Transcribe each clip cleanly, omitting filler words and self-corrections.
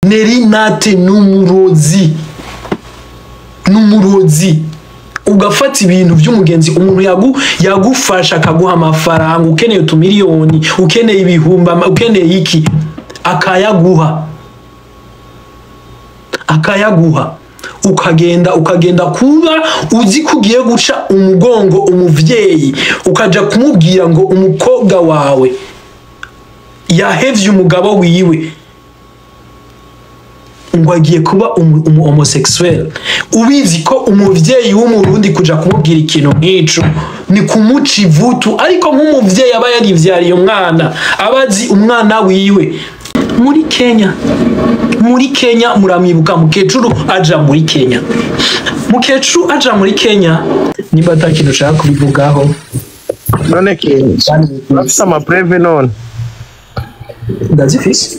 Nelly nate n'umurozi ugafata ibintu by'umugenzi umuntu yagufasha akaguha amafaranga ukeneye utumiliyoni ukeneye ibihumba ukeneye iki akayaguha ukagenda kuba uzi kugiye guca umugongo umuvyeyi ukaja kumubwira ngo umukobwa wawe yahevye umugabo wiwe ngo agiye kuba homosexuel ubizi ko umuvyeyi w'umurundi kuja kumubwira ikintu nk'ico ni kumuca ivutu ariko nk'umuvyeyi aba yarivyariye umwana abazi umwana wiwe muri Kenya muramwibuka mukecuru aja muri Kenya niba atakintu ushaka kubivugaho none Kenya bafise amapreve none ndazifise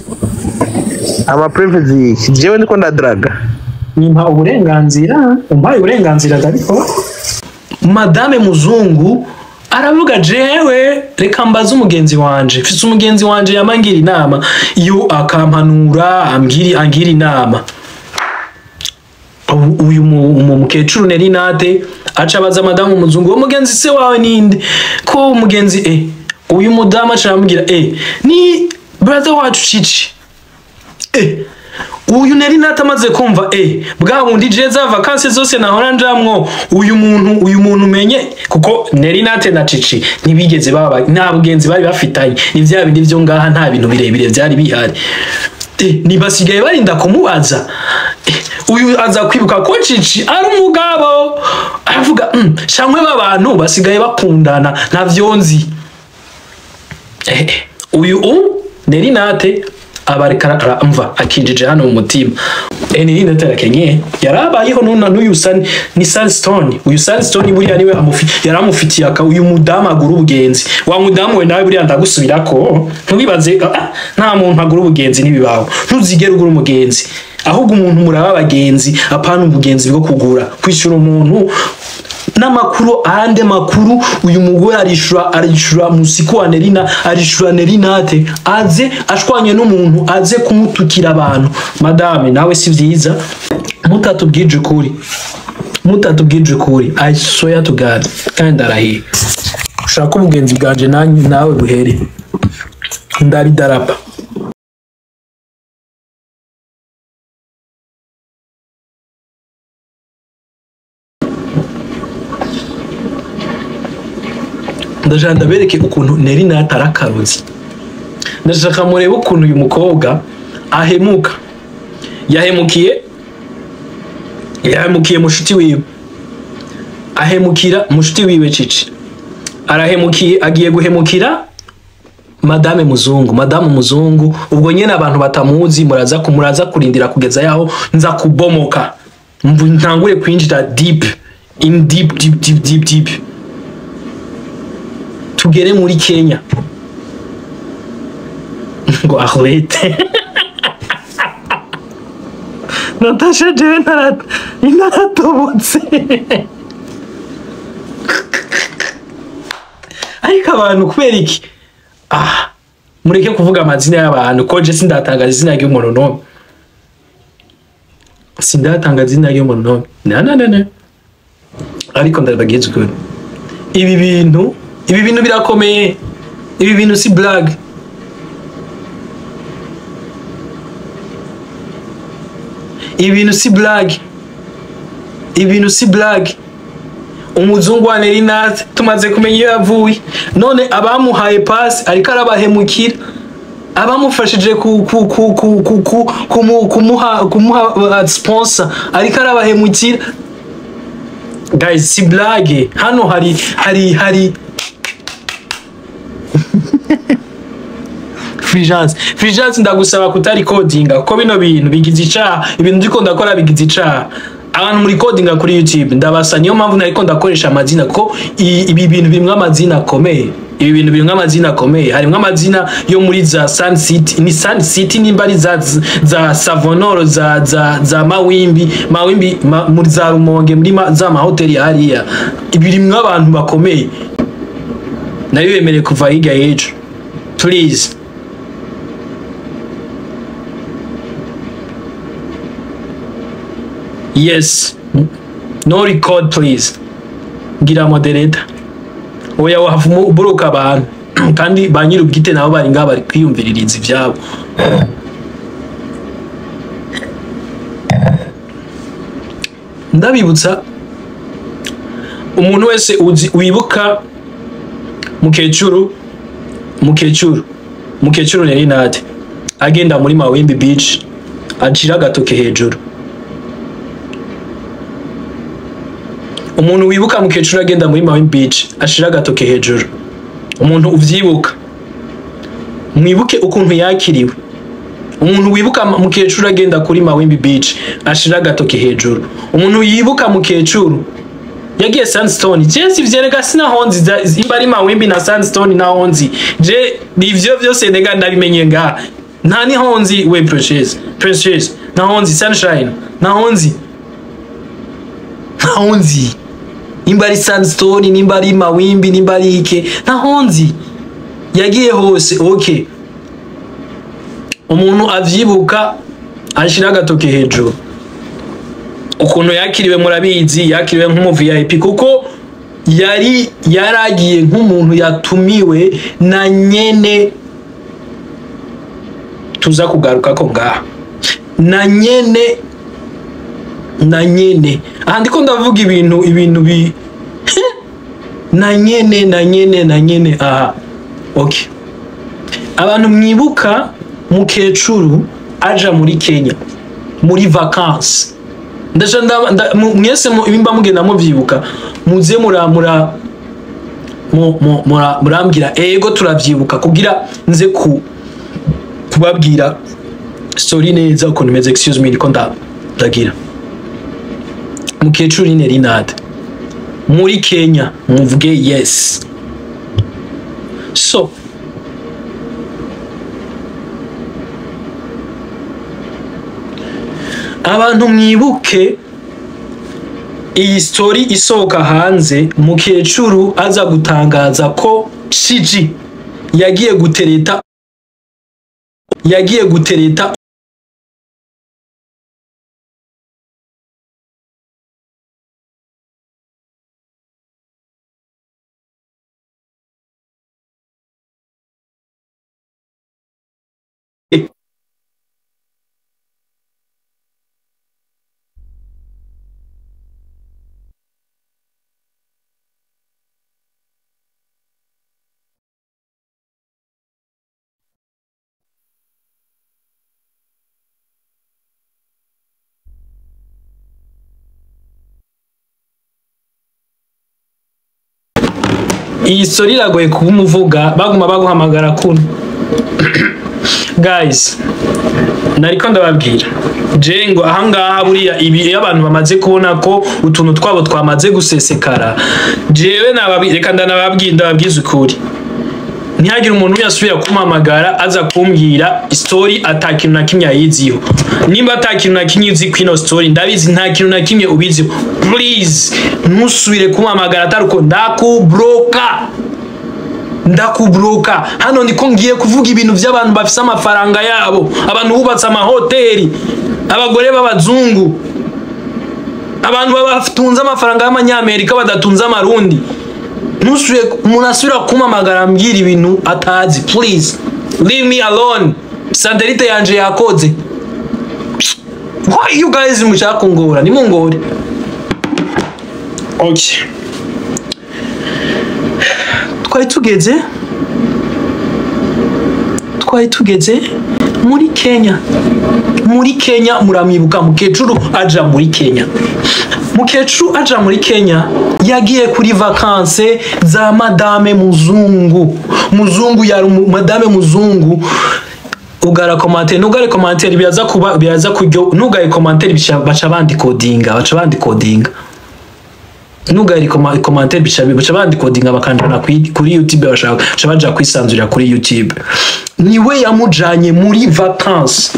amapreve ziki jewe ndiko ndadraga nimpa uburenganzira umpaye uburenganzira ndabikora madame muzungu aravuga jewe reka mbaza umugenzi wanje mfise umugenzi wanje yamangira inama iyo akampanura angira inama uyu mukecuru Nelly nate aca baza madame muzungu umugenzi se wawe ninde ko umugenzi uyu mudamu aramubwira ni brother wacu Chichi uyu Nelly nate amaze kumva bwa bundi je za vacances zose nahora njamwo uyu muntu umenye kuko Nelly nate na Chichi ntibigeze baba nta bugenzi bari bafitanye ni vya bindi byo ngaha nta bintu birebire byari bihari nibasigaye barinda kumubaza uyu aza kwibuka ko Chichi ari umugabo aravuga shamwe babantu basigaye bakundana ntavyo nzi uyu Nelly nate abareka mva akinjije hano mu mutima Nelly nate arakenye yarabayeho n'uyu ni Sunstone uyu Sunstone buriya niwe yaramufitiye uyu mudamu agura ubugenzi wa mudamu we nawe buriya ndagusubirako ntubibaze nta muntu agura ubugenzi nibibaho ntuzigere ugura umugenzi ahubwo umuntu muraba abagenzi apana ubugenzi bwo kugura kwishura umuntu n'amakuru ande makuru uyu mugore arishura musiko wa Nelly nate aze ashwanye n'umuntu aze kumutukira abantu madame nawe si vyiza mutatubwije ukuri I swear to God kandi arahiye ushaka ubugenzi bwanje nawe buhere ndaridarapa ndashaka bereke ukuntu Nelly nate arakaruzi ndashaka murebe ukuntu uyu mukobwa ahemuka yahemukiye mushuti wiwe ahemukira mushuti wiwe Chichi arahemukiye agiye guhemukira madame muzungu ubwo nyene abantu batamuzi muraza kurindira kugeza yaho nza kubomoka ntangure kwinjira deep tugere muri Kenya ngo ahwete Natasha jewe inaratobotse ariko abantu kubera iki mureke kuvuga amazina y'abantu ko je sindatangaza izina ry'umuntu no na ariko ndabageze ko ibi bintu birakomeye ibi bintu si blague ibintu si blague umuzungu wa Nelly nate tumaze kumenya iyo yavuye none abamuhaye pass ariko arabahemukira abamufashije kumuha sponsor ariko arabahemukira guys si blague hano hari Fulgence ndagusaba kutari codinga kuko bino bintu bigize icaha ibintu ndiko ndakora bigize icaha abantu muri codinga kuri YouTube ndabasa niyo mpamvu nariko ndakoresha amazina ko ibi bintu birimwe amazina akomeye harimwe amazina yo muri za Sun City ni Sun City nimba ari za Savonoro za Mawimbi muri za Rumonge muri za mahoteli hariya ibirimwe abantu bakomeye nayo yemereye kuva higa yejo please Yes. No record please. Ngira moderator. Oya wahavumu buruka abantu. Kandi banyiri ubwite nabo bari ngaba bari kwiyumviririza ivyabo. Ndabibutsa umuntu wese wibuka mukecuru Nelly nate agenda muri Mawimbi beach acira gatoke hejuru. Umuntu wibuka mukecuru agenda muri Mawimbi beach ashira gatoke hejuru. Umuntu uvyibuka mwibuke ukuntu yakiriwe. Umuntu wibuka mukecuru agenda kuri Mawimbi beach ashira gatoke hejuru. Umuntu yibuka mukecuru yagiye Sandstone. Je sivyereka sina honzi imbari Mawimbi na Sandstone na honzi. Je nivyo vyose nega ndabimenye nga. Nta ni honzi we precious. Na honzi sunshine. Na honzi. Na honzi. Imbari Sandstone, nimbari Mawimbi, nimbari ike. Na honzi. Yagiye hose, okay. Umuntu avyibuka ashira gatoke hejuru. Ukuntu yakiriwe murabizi, yakiriwe nk'umu VIP kuko yaragiye nk'umuntu yatumiwe na nyene tuza kugaruka ko ngaha. Na nyene. Aha ndiko ndavuga ibintu bi na nyene aha. Okay. Abantu mwibuka mukecuru aja muri Kenya muri vacances. Mwese ibimba mugenda muvyibuka muze murambwira ego turavyibuka kugira nze kubabwira story neza ukuntu meze. Excuse me ndiko ndagira mukecuru Nelly nate muri Kenya muvuge yes. So abantu mwibuke iyi story isohoka hanze mukecuru aza gutangaza ko CHICHI yagiye gutereta iyi story iragoye kumuvuga baguma baguhamagara kuno. Guys, nariko ndababwira jengo ahangaha buriya ibi abantu bamaze kubona ko utuntu twabo twamaze gusesekara. Jewe reka ndababwiza ukuri ntihagire umuntu yasubira kumamagara aza kumbwira story atakintu na kimwe yayiziho. Nimba atakintu na kimwe uzi kwino story ndabizi nta kintu na kimwe ubiziho, please ntusubire kumamagara ataruko ndakubroka. Hano ndiko ngiye kuvuga ibintu by'abantu bafise amafaranga yabo, abantu bubatse amahoteli, abagore b'abazungu, abantu babatunze amafaranga y'amanyamerika badatunze amarundi. Munasubira kumamagara mbwira ibintu atazi, please leave me alone. Sanderite yanje Yakoze. Why you guys mushaka kungora? Nimungore. Okay. Twari tugeze muri Kenya. Muri Kenya muramwibuka mukecuru aja muri Kenya. Mukecuru aja muri Kenya yagiye kuri vacances za madame muzungu. Muzungu yari madame muzungu. Ugara commentaire biraza kuryo nugaye commentaire baca bandi codinga. Nugaye commentaire baca bandi codinga bakandana kuri YouTube bashaka baja kwisanzurira kuri YouTube. Niwe yamujanye muri vacances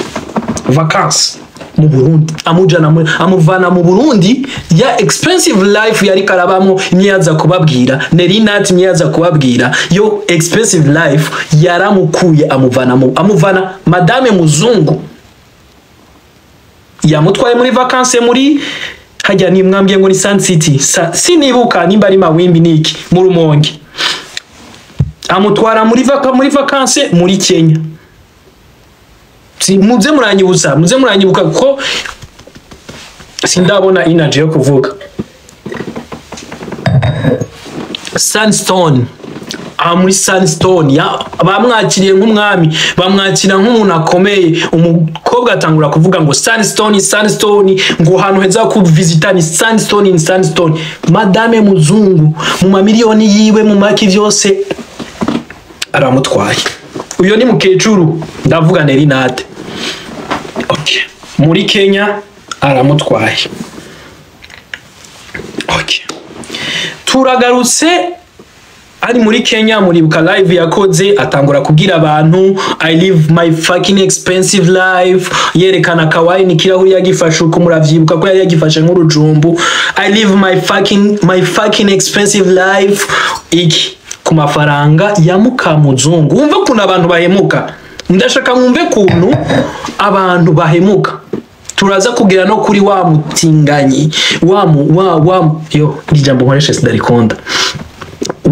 mu Burundi, amuvana mu Burundi ya expensive life yari karabamo. Imyaza kubabwira Nelly nate imyaza kubabwira yo expensive life yaramukuye amuvana madame muzungu yamutwaye muri vacances muri hajya ni mwambye ngo ni Sun City sinibuka nimba ari mawimbi niki mu Rumonge amutwara muri vacances muri Kenya muze muranyibuka kuko sindabona energy yo kuvuga Sunstone muri Sunstone bamwakiriye nk'umwami bamwakira nk'umuntu akomeye umukobwa atangura kuvuga ngo Sunstone ngo hano heza ku visita ni Sunstone madame muzungu mu mamiliyoni yiwe mu maki vyose aramutwaye uyo ni mukecuru ndavuga Nelly Nate okay muri Kenya aramutwaye okay turagarutse ari muri Kenya muri buka live yakoze atangura kugira abantu I live my fucking expensive life yerekana kawaii ni kirahuri yagifashe uko muravyibuka ko yari yagifashe nk'urujumbu I live my fucking expensive life iki ku mafaranga ya Mukamuzungu umve kuna abantu bahemuka ndashaka mwumve kuntu abantu bahemuka turaza kugira no kuri wa mutinganyi yo ijambo nkoresha sidarikonda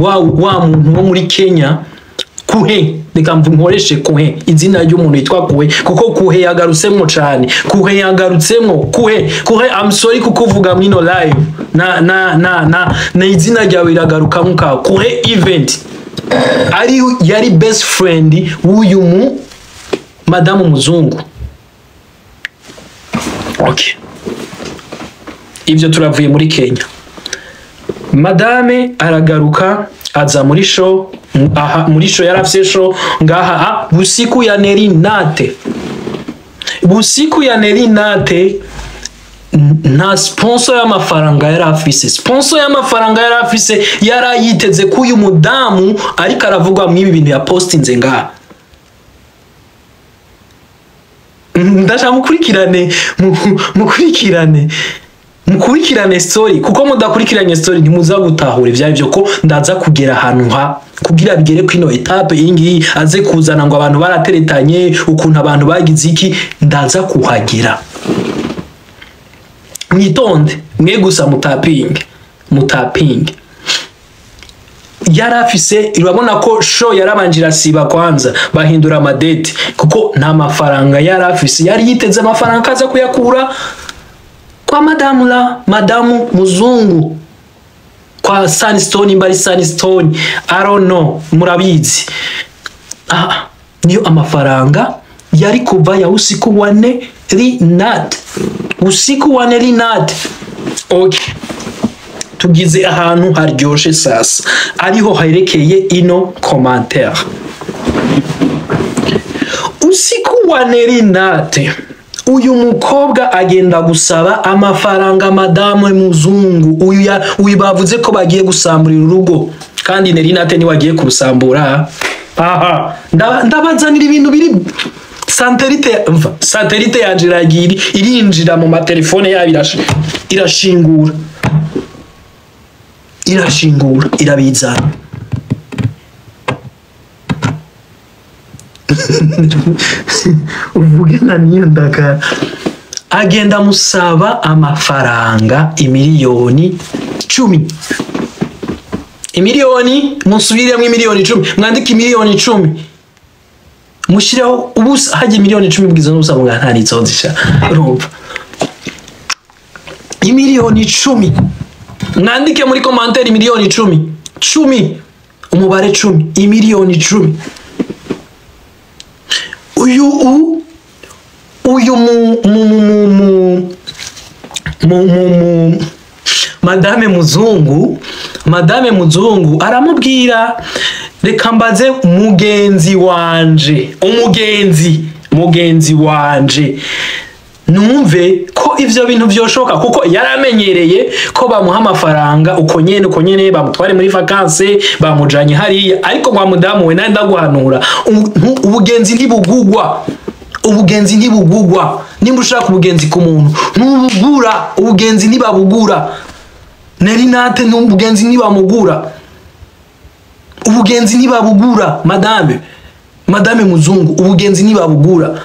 wa muntu wo muri Kenya kuhe nikamvu nkoreshe kuhe izina ry'umuntu yitwa kuhe kuko kuhe yagarutsemo cyane kuhe yagarutsemo kuhe I'm sorry kukuvuga mwino live na izina ryawe iragaruka muka kuhe event yari best friend w'uyu mu Madame Muzungu okay ivyo turavuye muri Kenya Madame aragaruka aza muri show yarafise show ngaha busiku ya Nelly Nate nta sponsor y'amafaranga yarafise yarayiteze ko uyu mudamu ariko aravugwa mw'ibi bintu ya postinze ngaha ndashaka mukurikirane story kuko mudakurikiranye story ntimuza gutahura ivyo ko ndaza kugera ahantu kugira bigere kwino etape ingi aze kuzana ngo abantu barateretanye ukuntu abantu bagize iki ndaza kuhagera mwitonde mwe gusa mutaping yarafise urabona ko show yarabanjira siba kwanza bahindura amadate kuko nta mafaranga yarafise yari yiteze amafaranga kaza kuyakura kwa Madamu Muzungu kwa Sunstone mbari Sunstone I don't know murabizi niyo amafaranga yari kuva ya usiku wa Nelly Nate okay tugize ahantu haryoshe sasa ariho harekeye ino commentaire usiku wa Nelly Nate uyu mukobwa agenda gusaba amafaranga Madame Muzungu uyu bavuze ko bagiye gusamburira urugo kandi Nelly Nate ni wagiye kurusambura ndabazanira ibintu biri satellite yanje iragiri irinjira mu matelefone yabo irashingura irabizana uvuge na niyo ndaka agenda musaba amafaranga imiliyoni 10 imiliyoni musubiremo imiliyoni 10 mwandike imiliyoni 10 mushiraho ubusa haje imiliyoni 10 bwiza n'ubusa ngo ntari nzozisha urumva imiliyoni 10 mwandike muri commentaire imiliyoni 10 umubare 10 imiliyoni 10 uyu Madame Muzungu aramubwira reka mbaze mugenzi wanje numve ko ivyo bintu vyoshoka kuko yaramenyereye ko bamuha amafaranga uko nyene bamutware muri vacances bamujanye hariya ariko kwa mudamu we nanda guhanura ubugenzi ntibugugwa nimba ushaka ubugenzi ku muntu ntubugura ubugenzi ntibabugura Nelly Nate n'ubugenzi ntibamugura ubugenzi ntibabugura Madame Muzungu ubugenzi ntibabugura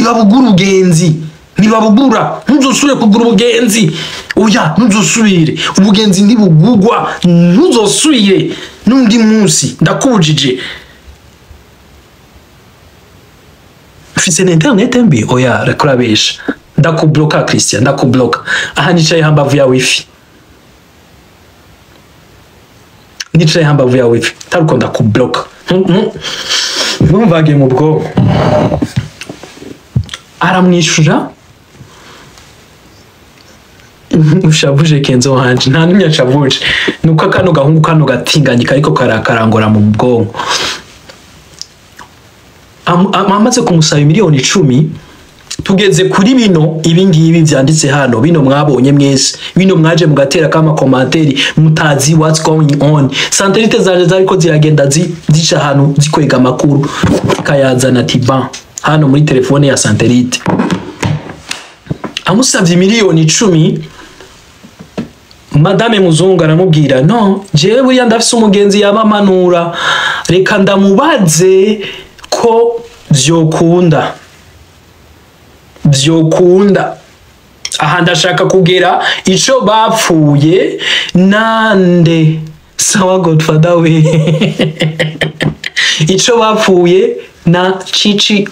ntibabugura ubugenzi, ntibabugura, ntuzosubire kugura ubugenzi, oya ntuzosubire, ubugenzi ntibugugwa, ntuzosubire n'undi munsi ndakubujije. Ufise na internet mbi, oya rekurabesha, ndakubloka Christian, ndakubloka. Aha nicaye hambavu ya wifi, nicaye hambavu ya wifi, taruko ndakubloka. Numvage mu bwonko. Aramwishura ushavuje Kenzo wanje, nta numya chavuje, nuko akano gahungu kano gatinganyika ariko karakarangora mu bwonko. Amaze kumusaba miliyoni 10, tugeze kuri bino ibingibi vyanditse hano, bino mwabonye mwese, bino mwaje mugatera kama komanteri mutazi what's going on. Santelite zaje zariko ziragenda zica hano zikwega amakuru kayazana tiban hano muri telefone ya Santelite. Amusavye miliyoni 10, Madame Muzungu aramubwira no, jewe buriya ndafise umugenzi yabamanura, reka ndamubaze ko vyokunda. Aha ndashaka kugera ico bapfuye nande. Sawa Godfather we. Ico bapfuye na Chichi.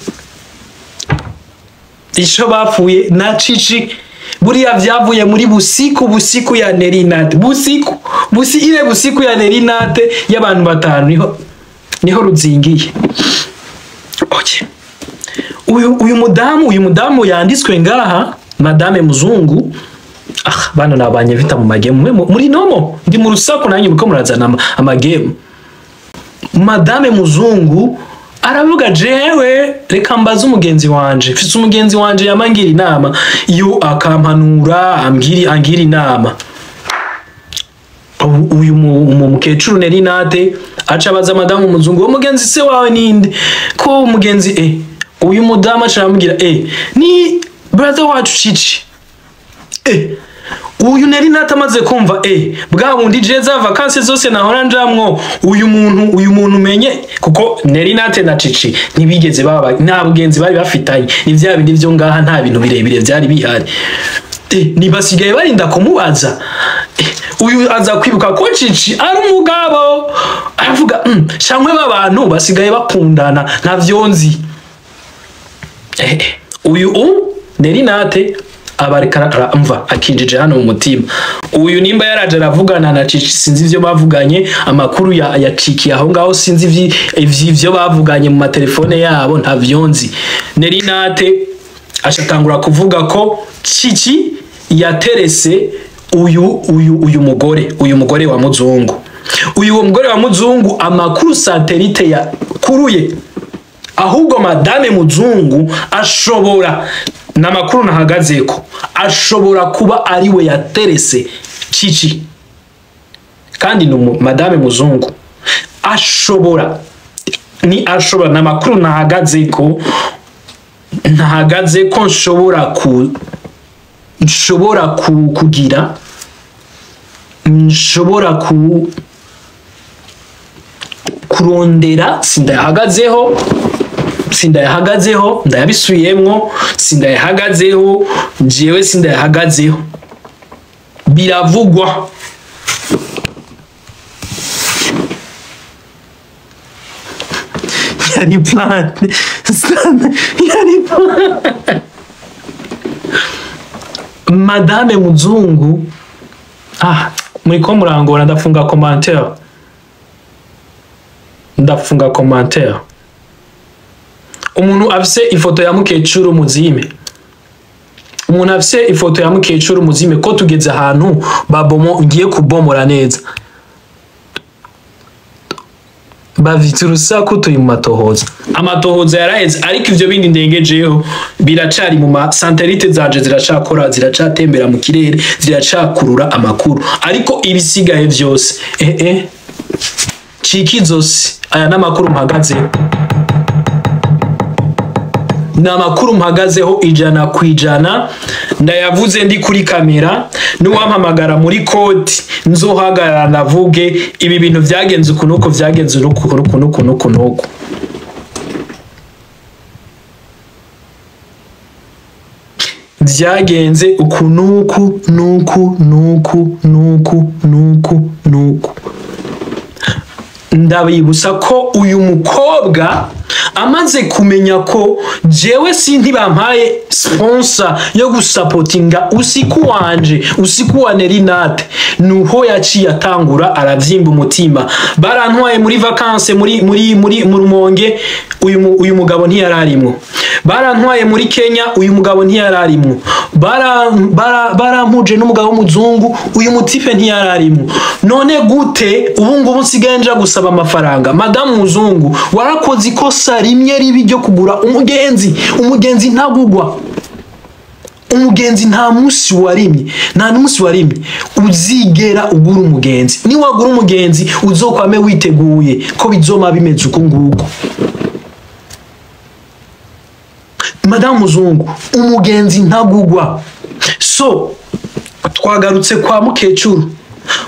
Ico bapfuye na Chichi. Buriya vyavuye muri busiku ya Nelly nate. Busiku ya Nelly nate y'abantu batanu niho ruzingiye. Okay. Uyu mudamu yanditswe ngaha, Madame Muzungu. Bana nabanye vita mu magemu muri nomo, ndi mu rusaku nanyu muko murazana amagemu. Madame Muzungu aravuga jewe reka mbaze umugenzi wanje, mfise umugenzi wanje yamangira inama, iyo akampanura angira inama. Uyu mukecuru Nelly nate aca baza Madame Muzungu, umugenzi se wawe ninde? Ko umugenzi uyu mudamu acaramubwira ni brother wacu Chichi. Uyu Nelly nate amaze kumva bwa bundi je za vacances zose nahora njamwo, uyu muntu umenye, kuko Nelly nate na Chichi ntibigeze baba nta bugenzi bari bafitanye, ni vya bindi vyo ngaha nta bintu birebire vyari bihari. Nibasigaye barinda kumubaza. Uyu aza kwibuka ko Chichi ari umugabo, aravuga shamwe babantu basigaye bakundana nta vyonzi. Uyu Nelly nate abareka mva akinjije hano mu mutima. Uyu nimba yaraje aravugana na Chichi, sinzi ivyo bavuganye, amakuru ya Chiki aho ngaho sinzi ivyo bavuganye mu matelefone yabo nta vyonzi. Nelly nate ashatangura kuvuga ko Chichi yaterese uyu mugore wa Muzungu. Uyu mugore wa Muzungu amakuru Santelite ya kuruye, ahubwo Madame Muzungu ashobora namakuru nahagazeko, ashobora kuba ariwe yaterese Chichi. Kandi no Madame Muzungu ashobora namakuru nahagazeko nshobora kurondera, sindayahagazeho ndayabisuyemwo, sindayahagazeho jewe, sindayahagazeho biravugwa. Yari plan Madame Muzungu muriko murangora, ndafunga commentaire. Umuntu afise ifoto ya mukecuru muzime, ko tugeze ahantu babomo ngiye kubomora neza, bavitse urusaku turi mu matohoza. Amatohoza yaraheze, ariko ivyo bindi ndengejeho biracari mu Santelite zanje, ziracakora, ziracatembera mu kirere, ziracakurura amakuru, ariko ibisigaye vyose Chiki zose aya namakuru mpagazeho, namakuru mpagazeho 100%. Ndayavuze ndi kuri kamera, nuwampamagara muri koti nzohagarara navuge ibi bintu vyagenze ukunuko, vyagenze urukunuko. vyagenze uku nuku ndabibutsa ko uyu mukobwa amaze kumenya ko jewe sinti bampaye sponsor yo gusapotinga usiku wanje usiku wa Nelly nuho yaciye atangura aravyimba umutima. Barantwaye muri vacances muri Rumonge, uyu mugabo ntiyararimwo. Barantwaye muri Kenya, uyu mugabo ntiyararimwo. Barampuje n'umugabo w'umuzungu, uyu mutipe ntiyararimwo. None gute ubu ngubu nsigaye gusaba amafaranga? Madame muzungu warakoze ikosa rimwe ribi ryo kugura umugenzi ntagugwa. Umugenzi nta musi warimye, nta n'umusi warimye uzigera ugura umugenzi. Ni wagura umugenzi uzokwame witeguye ko bizoma bimeze uko nguko. Madame muzungu umugenzi ntagugwa. So twagarutse kwa mukecuru.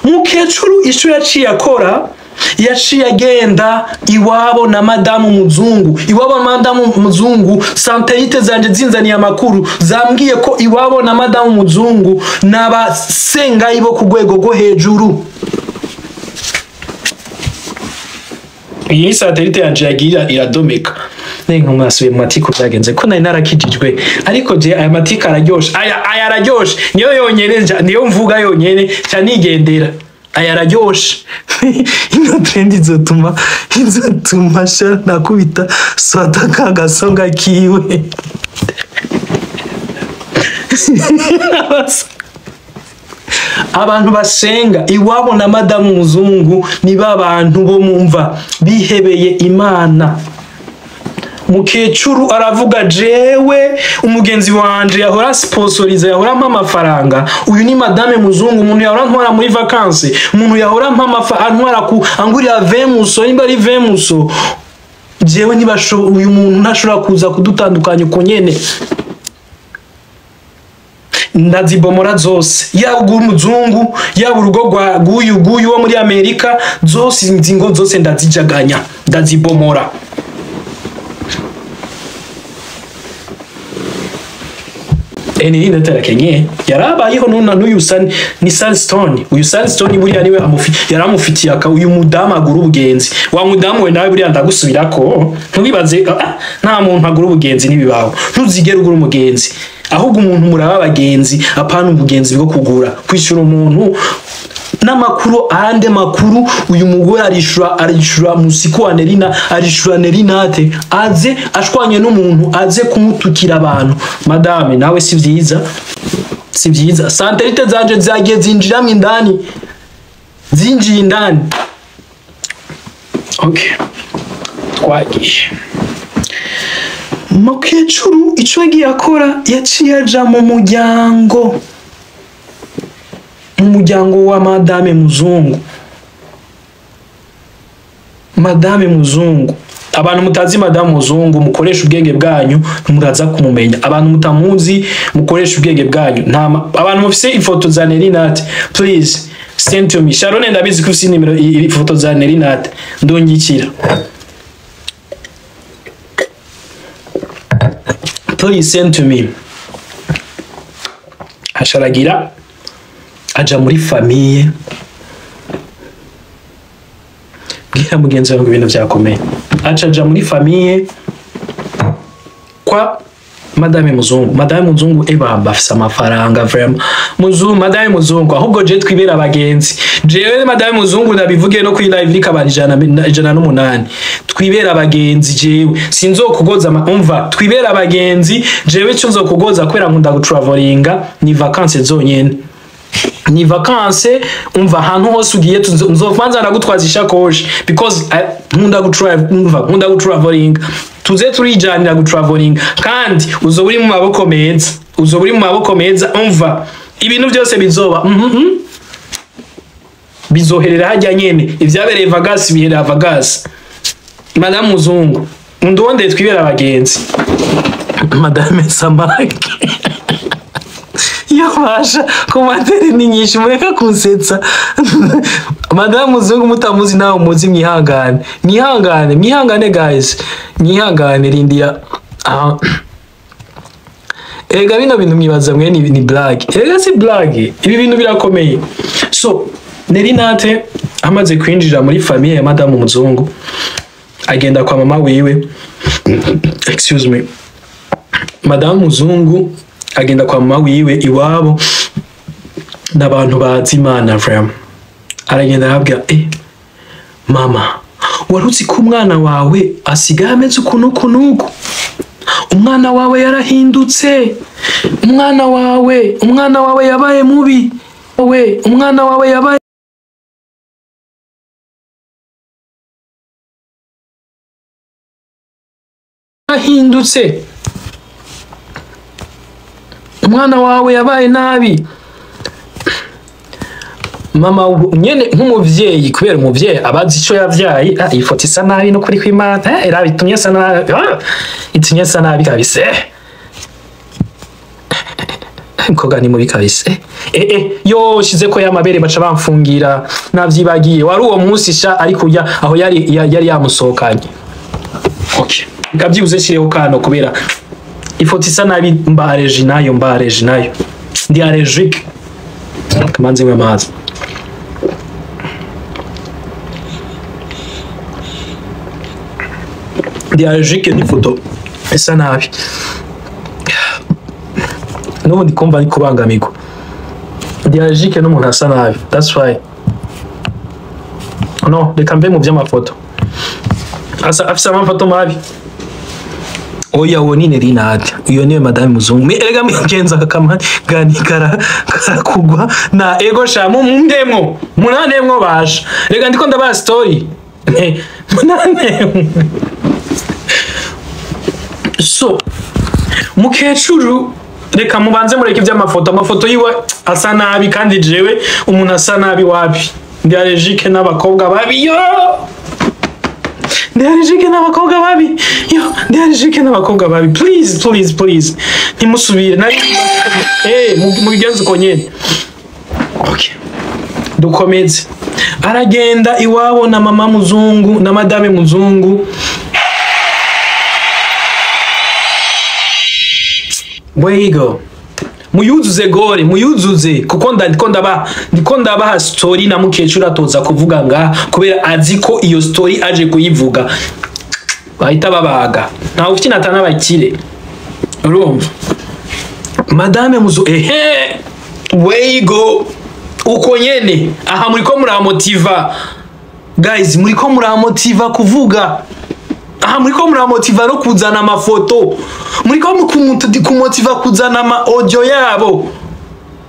Mukecuru isho yaciye akora, yaciye agenda iwabo na Madamu muzungu. Iwabo na Madamu muzungu santerite zanje zinzaniye amakuru zambwiye ko iwabo na Madamu muzungu n'abasengayi bo ku rwego rwo hejuru. Iyi santerite yanje yagira iradomeka. Nenga mwasuye mu matiko byagenze ko nari narakijijwe, ariko je aya matika araryoshe. Aya araryoshe niyo yonyene, niyo mvuga yonyene cyanigendera. Aya araryoshe. Ino trend izotuma sha nakubita swata kagasonga kiwe. Abantu basenga iwabo na Madamu muzungu ni babantu bo mumva bihebeye Imana. Mukecuru aravuga jewe umugenzi wanje yahora sponsoriza, yahora mpa amafaranga. Uyu ni Madame muzungu, umuntu yahora ntwara muri vacances, umuntu yahora mpa amafaranga ku angurira 20 muso, nimba ari 20 muso. Jewe nibasho uyu muntu ntashobora kuza kudutandukanya uko nyene. Ndazibomora zose, yaba umuzungu yaba urugo rwa guyu wo muri Amerika, zose inzingo zose ndazijaganya, ndazibomora. Nelly natwe yarabayeho n'uyu ni Sunstone. Uyu Sunstone buriya niwe yaramufitiye uyu mudamu agura ubugenzi. Wa mudamu we nawe buriya ndagusubirako ntubibaze nta muntu agura ubugenzi nibibaho. Ntuzigere ugura umugenzi, ahubwo umuntu muraba abagenzi apana ubugenzi bwo kugura kwishura umuntu. N'amakuru ande makuru uyu mugore arishura musiku wa Nelly, arishura Nelly aze ashwanye n'umuntu aze kumutukira abantu. Madame nawe si vyiza santerite zanje zagiye zinjiramwe indani, zinjiye indani. Okay, twagiye. Mukecuru ico yagiye akora, yaciye aja mu muryango wa Madame muzungu. Madame muzungu, abantu mutazi Madame muzungu mukoresha ubwenge bwanyu muraza kumumenya. Abantu mutamuzi mukoresha ubwenge bwanyu. Abantu mufise ifoto za Nelly, please send to me. Sharon ndabizi ko ufise nimero ifoto za Nelly ndongikira. Please send to me. Asharagira aja muri famille. Bwira mugenzi wangu ibintu byakomeye. Aja muri famille kwa Madame muzungu. Madame muzungu bafise amafaranga vraiment. Madame muzungu ahubwo je twibera abagenzi. Jewe Madame muzungu nabivuge no kuri live likabana 108. Twibera abagenzi jewe. Sinzokugoza umva, twibera abagenzi jewe cyo nzokugoza kwera nkunda gutravelinga ni vacances zonyene. Ni vacances umva ahantu hose ugiye nzofanza nagutwaza ishakoshi because nkunda gutraveling. Tuze turijanira gutraveling kandi uzoburi mu maboko meza, umva ibintu byose bizoba bizoherera hajya nyene. Ivyabereye Vegas biherera Vegas. Madame muzungu ndonde twibera abagenzi. Madame Samaki yabasha komateri ni nyinshi mureka kunsetsa. Madame muzungu mutamuzi nawe muzi mwihangane guys, mwihangane rindiya Ega bino bintu mwibaza mwe ni blague. Ega si blague. Ibi bintu birakomeye. So, Nelly Nate amaze kwinjira muri famille ya Madame Muzungu agenda kwa mama wiwe. Excuse me. Madame Muzungu agenda kwa mama wiwe iwabo n'abantu bazi Imana vraiment. Aragenda arabwira mama warutse ko umwana wawe asigaye ameze ukuntu umwana wawe yarahindutse umwana wawe yabaye mubi umwana wawe yabaye yarahindutse umwana wawe yabaye nabi. Mama nyene nk'umuvyeyi kubera umuvyeyi abazi ico yavyaye iyi foto isa nabi no kuri kw'Imana era bitumye isa nabi itumye isa nabi kabise koga ni mubi kabise yo shize ko yamabere baca bamfungira navyibagiye wari uwo munsi sha ariko aho yari yamusokanye. Okay ngabyibuze shireho kano kubera ifoto isa nabi mbareje nayo ndi allergique kamanze we amazi. Ndi allergique ni foto isa nabi n'ubundi kumva ari kubangamirwa. Ndi allergique n'umuntu asa nabi, that's why. No, reka mbe mu vy'amafoto afise amafoto mabi. Oya uwo ni Nelly Nate, iyo niwe Madame Muzungu. Erega mwigenza kakamani gani karakugwa na ego sha munanemwo basha. Rega ndiko ndaba story munanemwo. So mukecuru reka mubanze mureke ivy'amafoto. Amafoto yiwe asa nabi kandi jewe umuntu asa nabi wapi. Ndi allergique n'abakobwa babi yo. Ndi allergique n'abakobwa babi. Please. Ntimusubire. Mubigenze uko nyene. Okay. Dukomeze. Aragenda iwabo na mama Muzungu na Madame Muzungu. Bwego. Muyuzuze gore, muyuzuze kuko ndiko ndabaha story na mukecuru atoza kuvuga nga kubera azi ko iyo story aje kuyivuga bahita babaga. Nta ufite natana bakire. Urumva? Madame Muzu Bwego. Uko nyene aha muriko muramotiva. Guys, muriko muramotiva kuvuga. Aha muriko muramotiva no kuzana amafoto. Muriko kumotiva kuzana ama audio yabo.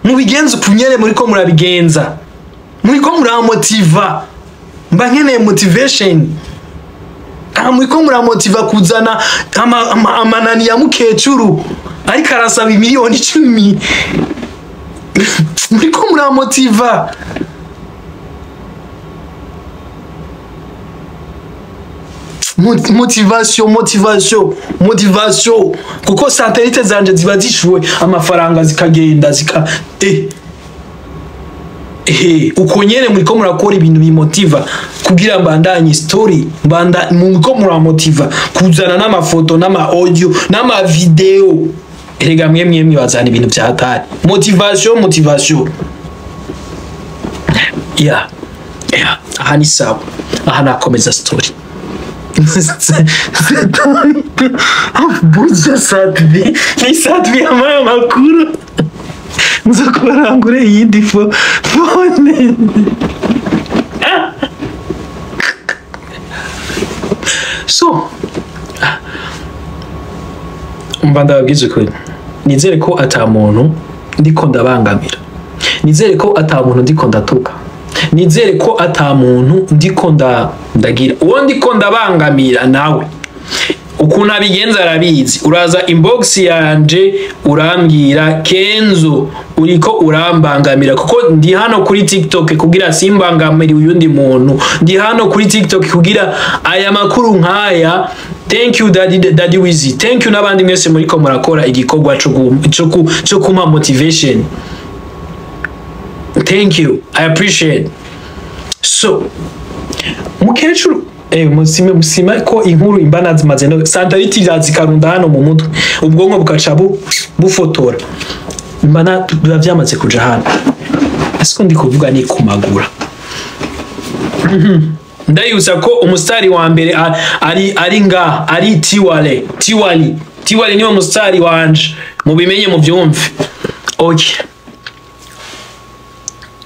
Mubigenza kunyere muriko murabigenza. Muriko muramotiva. Mba nkeneye motivation. Aha muriko muramotiva kuzana amanani ya mukecuru. Ariko arasaba miliyoni 10. Muriko muramotiva. Motivation kuko satellite zanje ziba zishuwe amafaranga zikagenda uko nyene muriko murakora ibintu bimotiva kugira mbandanye story muriko muramotiva kuzana n'amafoto n'ama audio n'ama video. Erega mwemwe bazana ibintu bya hatari. Motivation aha ni sawa. Aha nakomeza story. Buja satvi amaye makuru nzokorangure yindi phone. So mbanda babwize ko nizere ko ata muntu ndiko ndabangamira. Nizere ko ata muntu ndiko ndatuka. Nizere ko ata muntu ndiko ndagira uwo ndiko ndabangamira nawe ukuntu abigenza arabizi. Uraza inbox yanje urambwira Kenzo uriko urambangamira kuko ndi hano kuri TikTok kugira simbangamira uyundi muntu. Ndi hano kuri TikTok kugira aya makuru nkaya. Thank you Daddy Wizzy. Thank you nabandi mwese muriko murakora igikorwa cyo kuma motivation. Thank you. I appreciate. So mukecuru musima ko inkuru imbana zimaze no sandariti zikarunda hano mu mutwe ubwonko bukaca bufotora imbana byamaze kuja hano asiko ndi kuvuga ni kumagura ndayuza ko umustari wa mbere ari Tiwali niwe mustari wanje mubimenye mu byumve. Okay,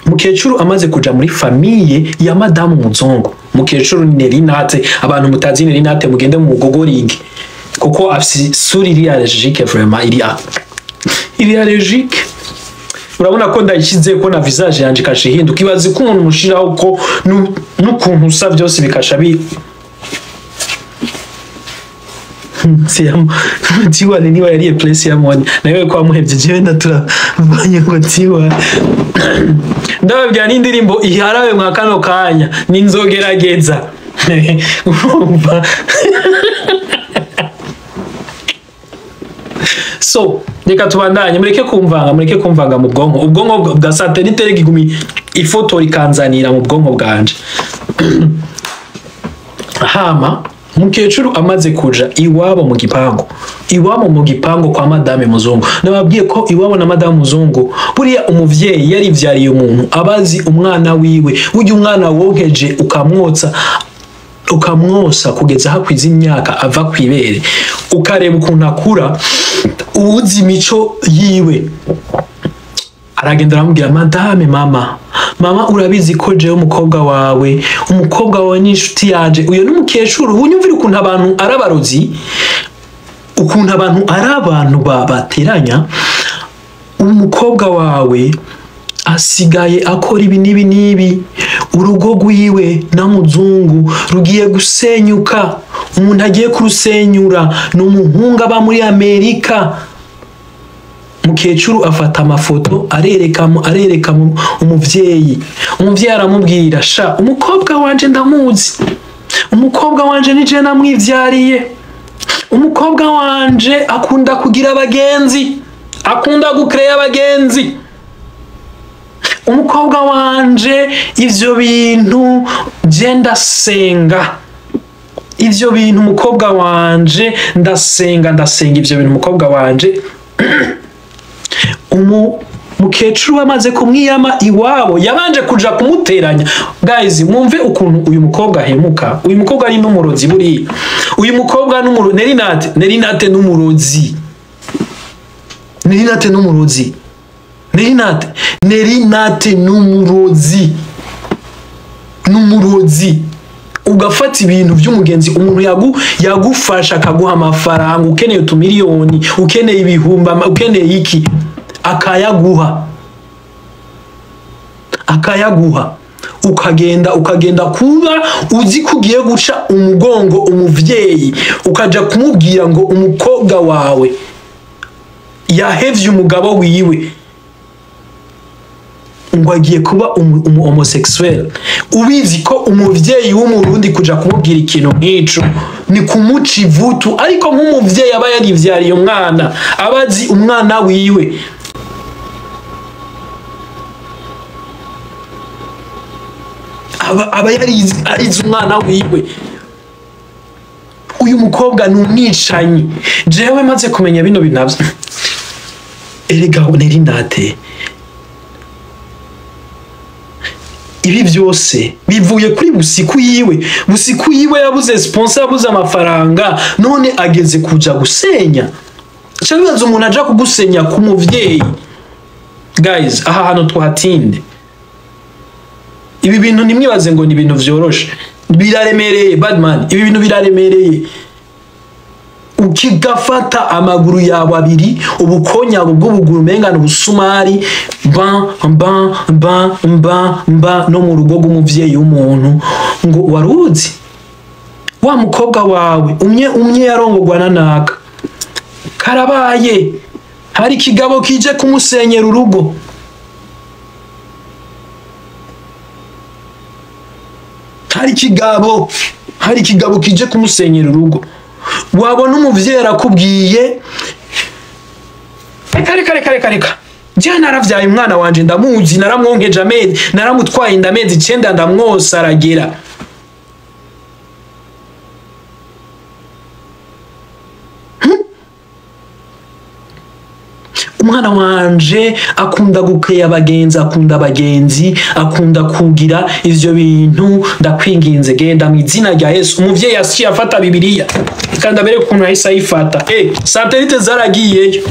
mukecuru amaze kuja muri famille ya madamu muzungu. Mukecuru ni Nelly nate, abantu mutazi Nelly nate mugende mu mugogoringe kuko afisi suri iri allergique vraiment iri allergique. Urabona ko ndayishize ko na visage yanje kashe hinduka ibaze ko umuntu mushiraho ko n'ukuntu usa byose bikasha Siamo Tiwali niwe yari place ya mwani nawe kwa muhevye jewe ndaturavanye ngo Tiwali ndababwira n'indirimbo iharawe mwa kano kanya ninzogerageza so reka tubandanye mureke kumvanga mu bwonko ubwonko bwa satellite gigumi ifoto rikanzanira mu bwonko bwanje. Hama mukecuru amaze kuja iwabo mu gipango kwa madame muzungu. Nababwiye ko iwabo na madame muzungu buriya umuvyeyi yari vyariye umuntu abazi umwana wiwe ujya umwana wonkeje ukamwosa kugeza hakwiza imyaka ava kwibere ukareba ukuntu akura uzi imico yiwe. Aragenda aramubwira madame mama urabizi ko jewe umukobwa wawe ni inshuti yanje. Uyo n'umukecuru unyumvira ukuntu abantu arabarozi ukuntu abantu arabantu bateranya. Umukobwa wawe asigaye akora ibi nibi urugo rwiwe na muzungu rugiye gusenyuka. Umuntu agiye kurusenyura n'umuhungu aba muri Amerika. Mukecuru afata amafoto arereka umuvyeyi aramubwira sha umukobwa wanje ndamuzi, umukobwa wanje nije namwivyariye, umukobwa wanje akunda kugira abagenzi, akunda gukreya abagenzi, umukobwa wanje ivyo bintu je ndasenga, ivyo bintu umukobwa wanje ndasenga ivyo bintu umukobwa wanje. Mukecuru amaze kumwiyama iwabo yabanje kuja kumuteranya. Guys mwumve ukuntu uyu mukobwa hemuka. Uyu mukobwa ari n'umurozi buri. Uyu mukobwa n'umurozi Nelly nate n'umurozi. N'umurozi. Ugafata ibintu by'umugenzi umuntu yagufasha akaguha amafaranga ukeneye utumiliyoni ukeneye ibihumba ukeneye iki akayaguha ukagenda kuba uzi kugiye guca umugongo umuvyeyi ukaja kumubwira ngo umukobwa wawe yahevye umugabo wiwe ngo agiye kuba homosexuel. Ubizi ko umuvyeyi w'umurundi kuja kumubwira ikintu nk'ico ni kumuca ivutu, ariko nk'umuvyeyi aba yarivyariye umwana abazi umwana wiwe aba yarize umwana wiwe. Uyu mukobwa ni umwicanyi. Jewe maze kumenya bino binavyo erega Nelly nate ibi byose bivuye kuri busiku yiwe yabuze sponsor yabuze amafaranga none ageze kuja gusenya. Cyabibaza umuntu aja kugusenya ku muvyeyi. Guys aha hano twahatinde ibi bintu nimwibaze ngo ni ibintu vyoroshe, biraremereye badman. Ibi bintu biraremereye. Ukigafata amaguru yawe abiri ubukonya bw'ubuguru mengana ubusumari ba no mu rugo rw'umuvyeyi w'umuntu ngo waruzi wa mukobwa wawe umye yarongorwa na naka Karabaye hari kigabo kije kumusenyera urugo. Hari kigabo kije kumusenyera urugo. Wabona umuvyeyi arakubwiye reka je naravyaye umwana wanje ndamuzi naramwonkeje amezi naramutwaye indamezi 9 ndamwosa aragera. umwana wanje akunda gukeya abagenzi, akunda abagenzi, akunda kugira ivyo bintu, ndakwinginze genda mu izina rya Yesu. Umuvyeyi yaciye afata Bibiliya kandi abere ukuntu ahise ayifata. Satelite zaragiyeyo,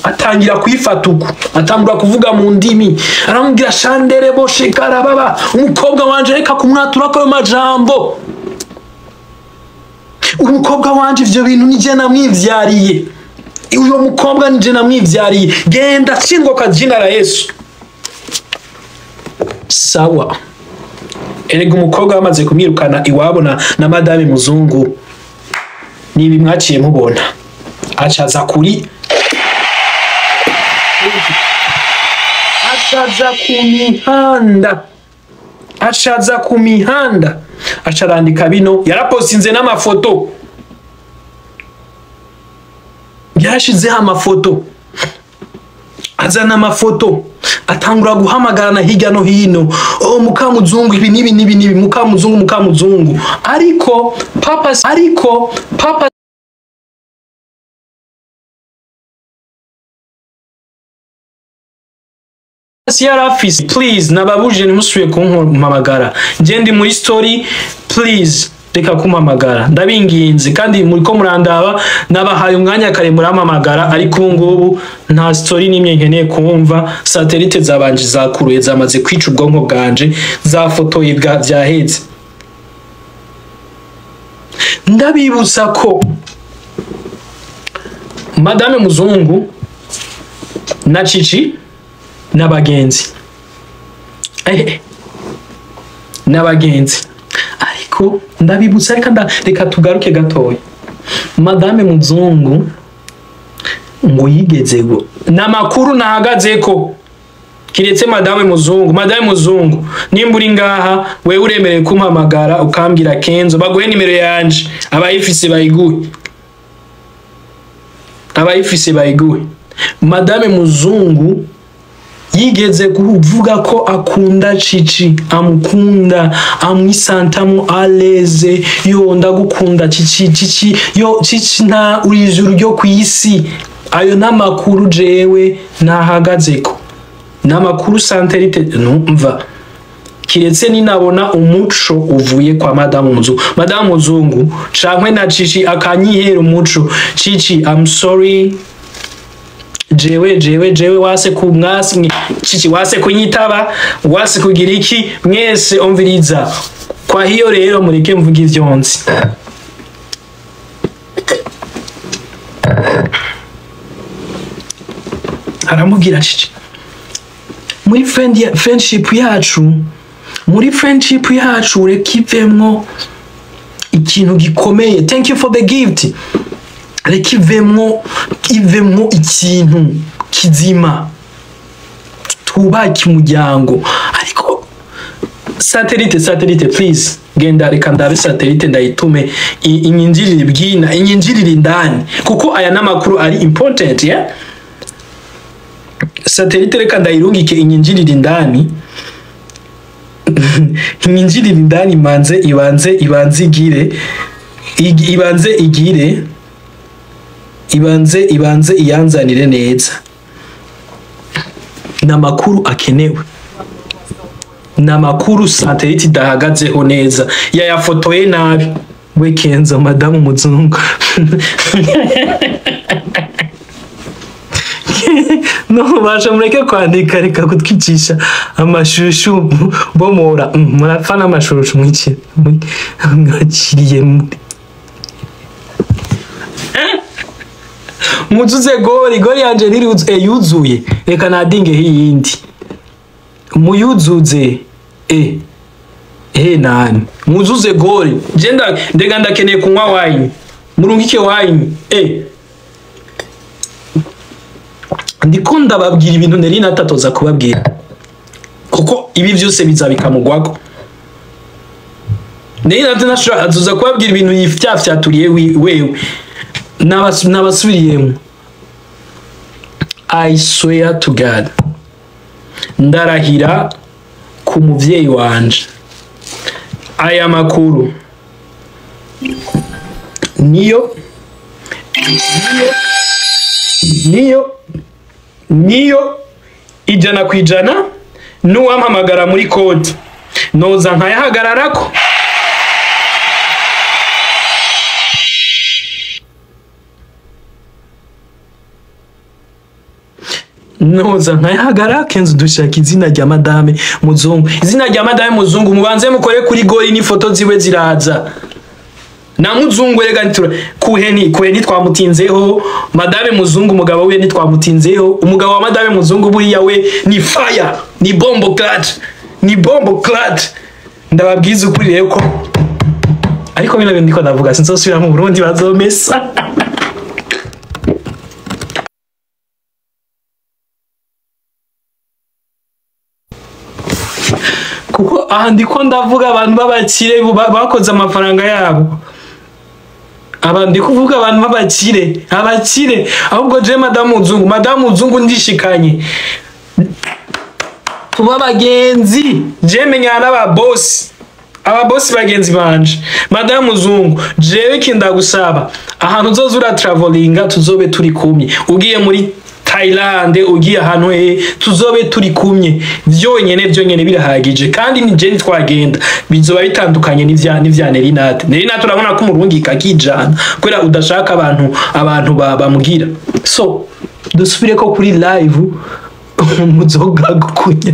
atangira kuyifata uko, atangura kuvuga mu ndimi, aramubwira shandere boshe karababa, umukobwa wanje reka kumwatura ko majambo, umukobwa wanje ivyo bintu nije namwivyariye, uyo mukobwa nije namwivyariye, genda shingoka jina la Yesu. Sawa, erega umukobwa bamaze kumwirukana iwabo na madame muzungu, nibi mwaciye mubona, acaza kuri acaza ku mihanda, acarandika bino, yarapostinze n'amafoto, yarashizeho amafoto, azana amafoto, atangura guhamagarana hirya no hino, mukamuzungu ibi nibi, mukamuzungu, ariko papa yarafise. Please nababuje ntimusubiye kumpamagara, nje ndi muri story, please reka kumpamagara ndabinginze, kandi muriko murandaba, nabahaye umwanya kare murampamagara, ariko ubu ngubu nta story nimwe nkeneye kumva. Satelite zabanje zakuruye, zamaze kwica ubwonko bwanje, zafotoye vyaheze. Ndabibutsa ko madame muzungu na Chichi n'abagenzi n'abagenzi, ariko ndabibutsa, reka tugaruke gatoya. Madame muzungu ngo yigezego n'amakuru nahagazeko, kiretse madame muzungu nimba uri ngaha wewe uremereye kumpamagara ukambwira Kenzo, baguhe nimero yanje, abayifise bayiguhe. Madame muzungu yigeze kuvuga ko akunda Chichi, amukunda, amwisantamo aleze, yo ndagukunda Chichi, yo Chichi nta urijuru ryo kwisi. Ayo n'amakuru jewe nahagazeko, n'amakuru Satelite numva, kiretse ninabona umuco uvuye kwa madame muzungu cankwe na Chichi akanyihera umuco. Chichi, I'm sorry, jewe wase kumwasi Chichi, wase kunyitaba, wase kugira iki, mwese omviriza. Kwa hiyo rero mureke mvuga ivyonzi. Aramubwira Chichi, muri friendship yacu rekivemwo ikintu gikomeye. Thank you for the gift. Rekivemwo ikintu kizima, tubaki umuryango. Ariko Satelite please genda reka ndabe Satelite ndayitume inyinjirire bwina, inyinjirire indani, kuko aya n'amakuru ari important, yeah? Satelite reka ndayirungike inyinjirire indani, inyinjirire indani, ibanze iyanzanire neza. N'amakuru akenewe, n'amakuru Satelite idahagazeho neza, yayafotoye nabi. We Kenzo madame muzungu no basha mureke kwandika, reka kutwicisha amashushu bomora, murapfa n'amashushu mwiki mwakiriye muri muzuze gori yanje niriuze yuzuye, reka nadinge hiyindi muyuzuze nani muzuze gori, ndega ndakeneye kunywa wine, murungike wine. Ndiko ndababwira ibintu nari natatoza kubabwira, kuko ibi byose bizabikamugwako. Nari natanashobora azoza kubabwira ibintu yifyafyaturiye wewe nabasubiriyemo. I swear to God, ndarahira ku muvyeyi wanje, aya makuru niyo niyo ijana kwijana n'uwampamagara muri kode noza nkayahagararako noza nkayahagara kenzo dushaka izina rya madame muzungu. Izina rya madame muzungu mubanze mukore kuri gori n'ifoto ziwe ziraza. Na muzungu rega ntura kuheni twamutinzeho, madame muzungu umugabo we nitwamutinzeho. Umugabo wa madame muzungu buriya we ni fire, ni bombo clad, ni bombo clad. Ndababwiza ukuri rero ko ariko bino bintu ndiko ndavuga sinzosubira mu Burundi bazomesa. Kuko aha ndiko ndavuga abantu babakire bakoze amafaranga yabo. Abandi kuvuga abantu babakire, abakire. Ahubwo je madame muzungu ndishikanye. Tuba bagenzi, je menyana n'ababosi. Ababosi bagenzi banje. Madame muzungu, jewe kinda gusaba. Ahantu uzozura travelinga tuzobe turi kumye. Ugiye muri Thailand, ugiye ahantu tuzobe turi kumye. Vyonyene birahagije kandi ni je twagenda bizoba bitandukanye n'ivya Nelly natwe. Nelly natwe urabona ko umurungi kakijana kwera udashaka abantu bamugira. So dusubire ko kuri live muzoga gukunya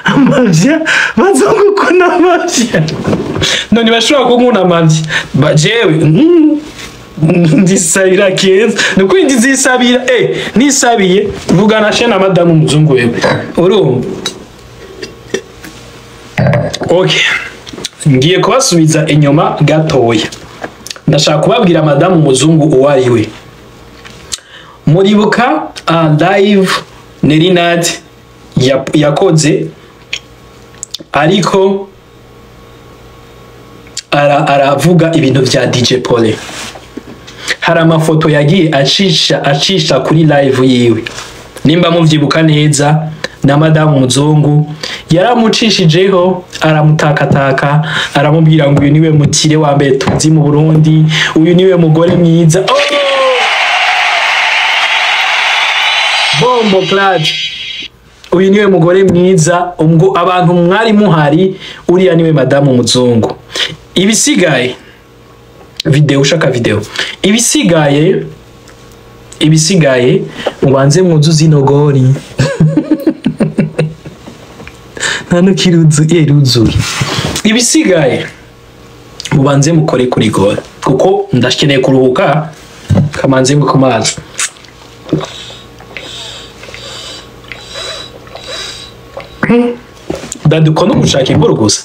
amavya bazogukuna amavya none bashobora kunkuna amavya bajewe ndisabira kenza nuko ndizisabira nisabiye vugana shena madame muzungu wewe urumva. Okay, ngiye kubasubiza inyuma gatoya. Ndashaka kubabwira madame muzungu uwariwe. Muribuka live Nelly natwe yakoze ariko aravuga ibintu vya DJ Pole. Hari amafoto yagiye acisha kuri live yiwe. Nimba muvyibuka neza na madame muzungu yaramucishijeho aramutakataka aramubwira ngo uyu niwe mukire wa mbere tuzi mu Burundi, uyu niwe mugore mwiza. Bombo clad. Uyu niwe mugore mwiza, ubwo abantu mwari muhari uriya niwe madame muzungu. Ibisigaye video ushaka video. Ibisigaye mubanze mwuzuza inogori. Nano kiruzuye. Ibisigaye mubanze mukore kuri gori kuko ndashikeneye kuruhuka kamanze ngo kumazi. Dadukono gushaka inkuru gusa.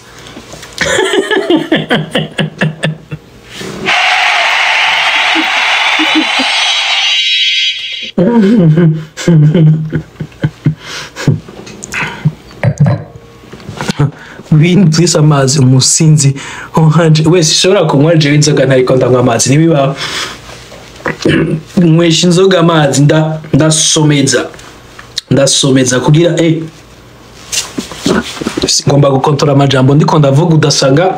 Win please amazi umusinzi ohanje wese shobora kunywa je inzoga ntariko ndanywa amazi nibiba mwesha inzoga amazi ndasomeza kugira ngomba gukontora amajambo ndiko ndavuga udasanga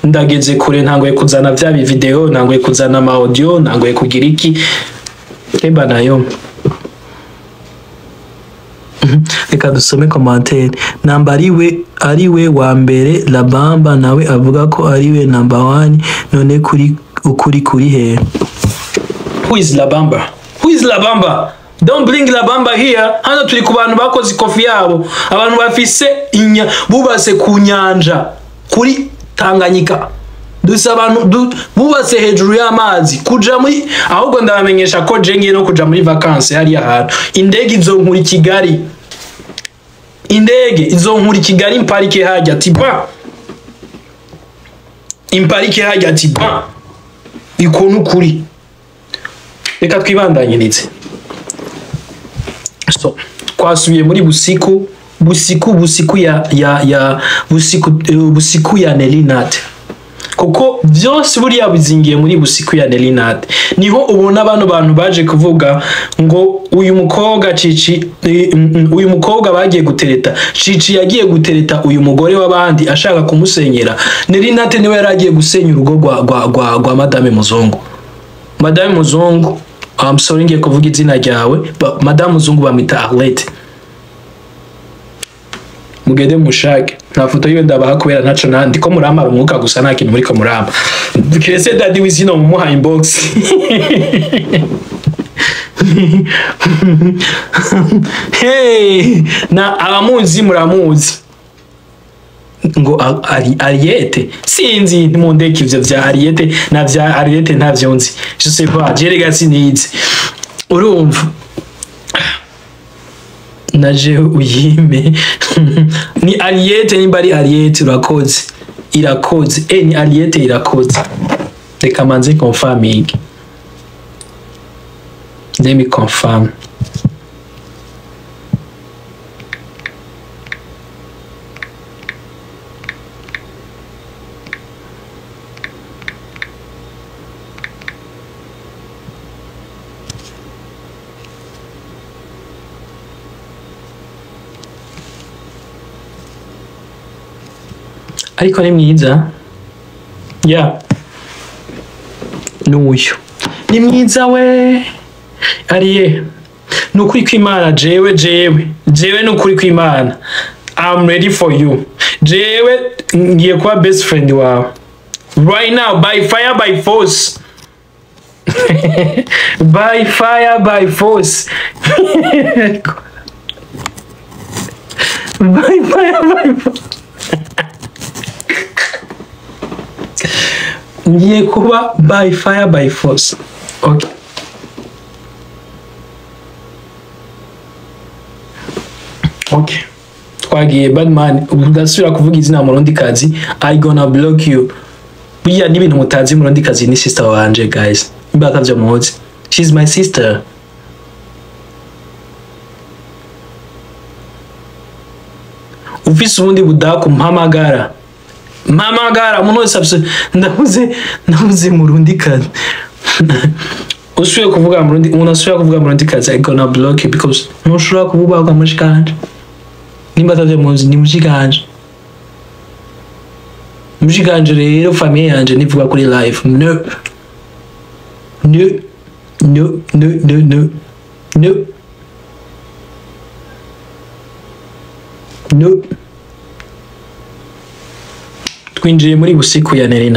ndageze kure ntangoye kuzana vya video ntangoye kuzana ama audio ntangoye kugira iki kemba nayo. Reka dusome commentaire. Namba ariwe wa mbere Labamba nawe avuga ko ariwe number 1 none kuri he? Who is Labamba? Don't bring Labamba here. Hano turi ku bantu bakoze ikofi yabo, abantu bafise bubase ku nyanja kuri Tanganyika. Dusa abantu bubase hejuru y'amazi kuja muri ahubwo ndabamenyesha ko je ngiye no kuja muri vacances hari ahantu indege izonkura Kigali. Indege izonkura Kigali imparike hajya tipa. Imparike hajya tipa. Ikonu kuri. Reka twibandanye nditse. So twasubiye muri busiku ya Nelly natwe. Kuko byose buriya bizingiye muri busiku ya Nelly natwe. Niho ubona abantu baje kuvuga ngo uyu mukobwa CHICHI uyu mukobwa bagiye gutereta. CHICHI yagiye gutereta uyu mugore w'abandi ashaka kumusenyera. Nelly natwe niwe yaragiye gusenya urugo rwa madame muzungu. Madame muzungu I'm sorry ngiye kuvuga izina ryawe madame Zungu bamita Arlette mugende mushake nta foto yiwe ndabaha kubera ntaco nandi ko muramara umwuka gusa nta kintu muri ko muramba kirese dadi wizino mumuha inbox hey na abamuzi muramuzi ngo Ariete sinzi nimundeke ivyo vya Ariete na vya Ariete ntavyo nzi je sais pas jerega sinizi urumva naje uyime ni Ariete nimba ari Ariete irakoze ni Ariete irakoze reka manze confirming let me confirm ariko ni mwiza ya nuyu ni mwiza we ariye nukuri kw'Imana jewe nukuri kw'Imana I'm ready for you jewe ngiye kuba best friend wawe right now by fire by force by fire by force by fire by force ngiye kuba by fire by force okay okay twagiye badman udasubira kuvuga izina murundi kazi I gonna block you biya n'ibintu mutazi murundi kazi ni sister wanje guys imbata byo muzi she's my sister ufise ubundi budaku mpamagara umuntu wese afise ndavuze murundi kazi usuye kuvuga murundi umuntu asuye kuvuga murundi kazi I gonna block you because ntushobora kuvuga kwa mushikanje nimba atavye muzi ni mushikanje rero famille yanje nivuga kuri live no twinjiye muri busiku ya Nelly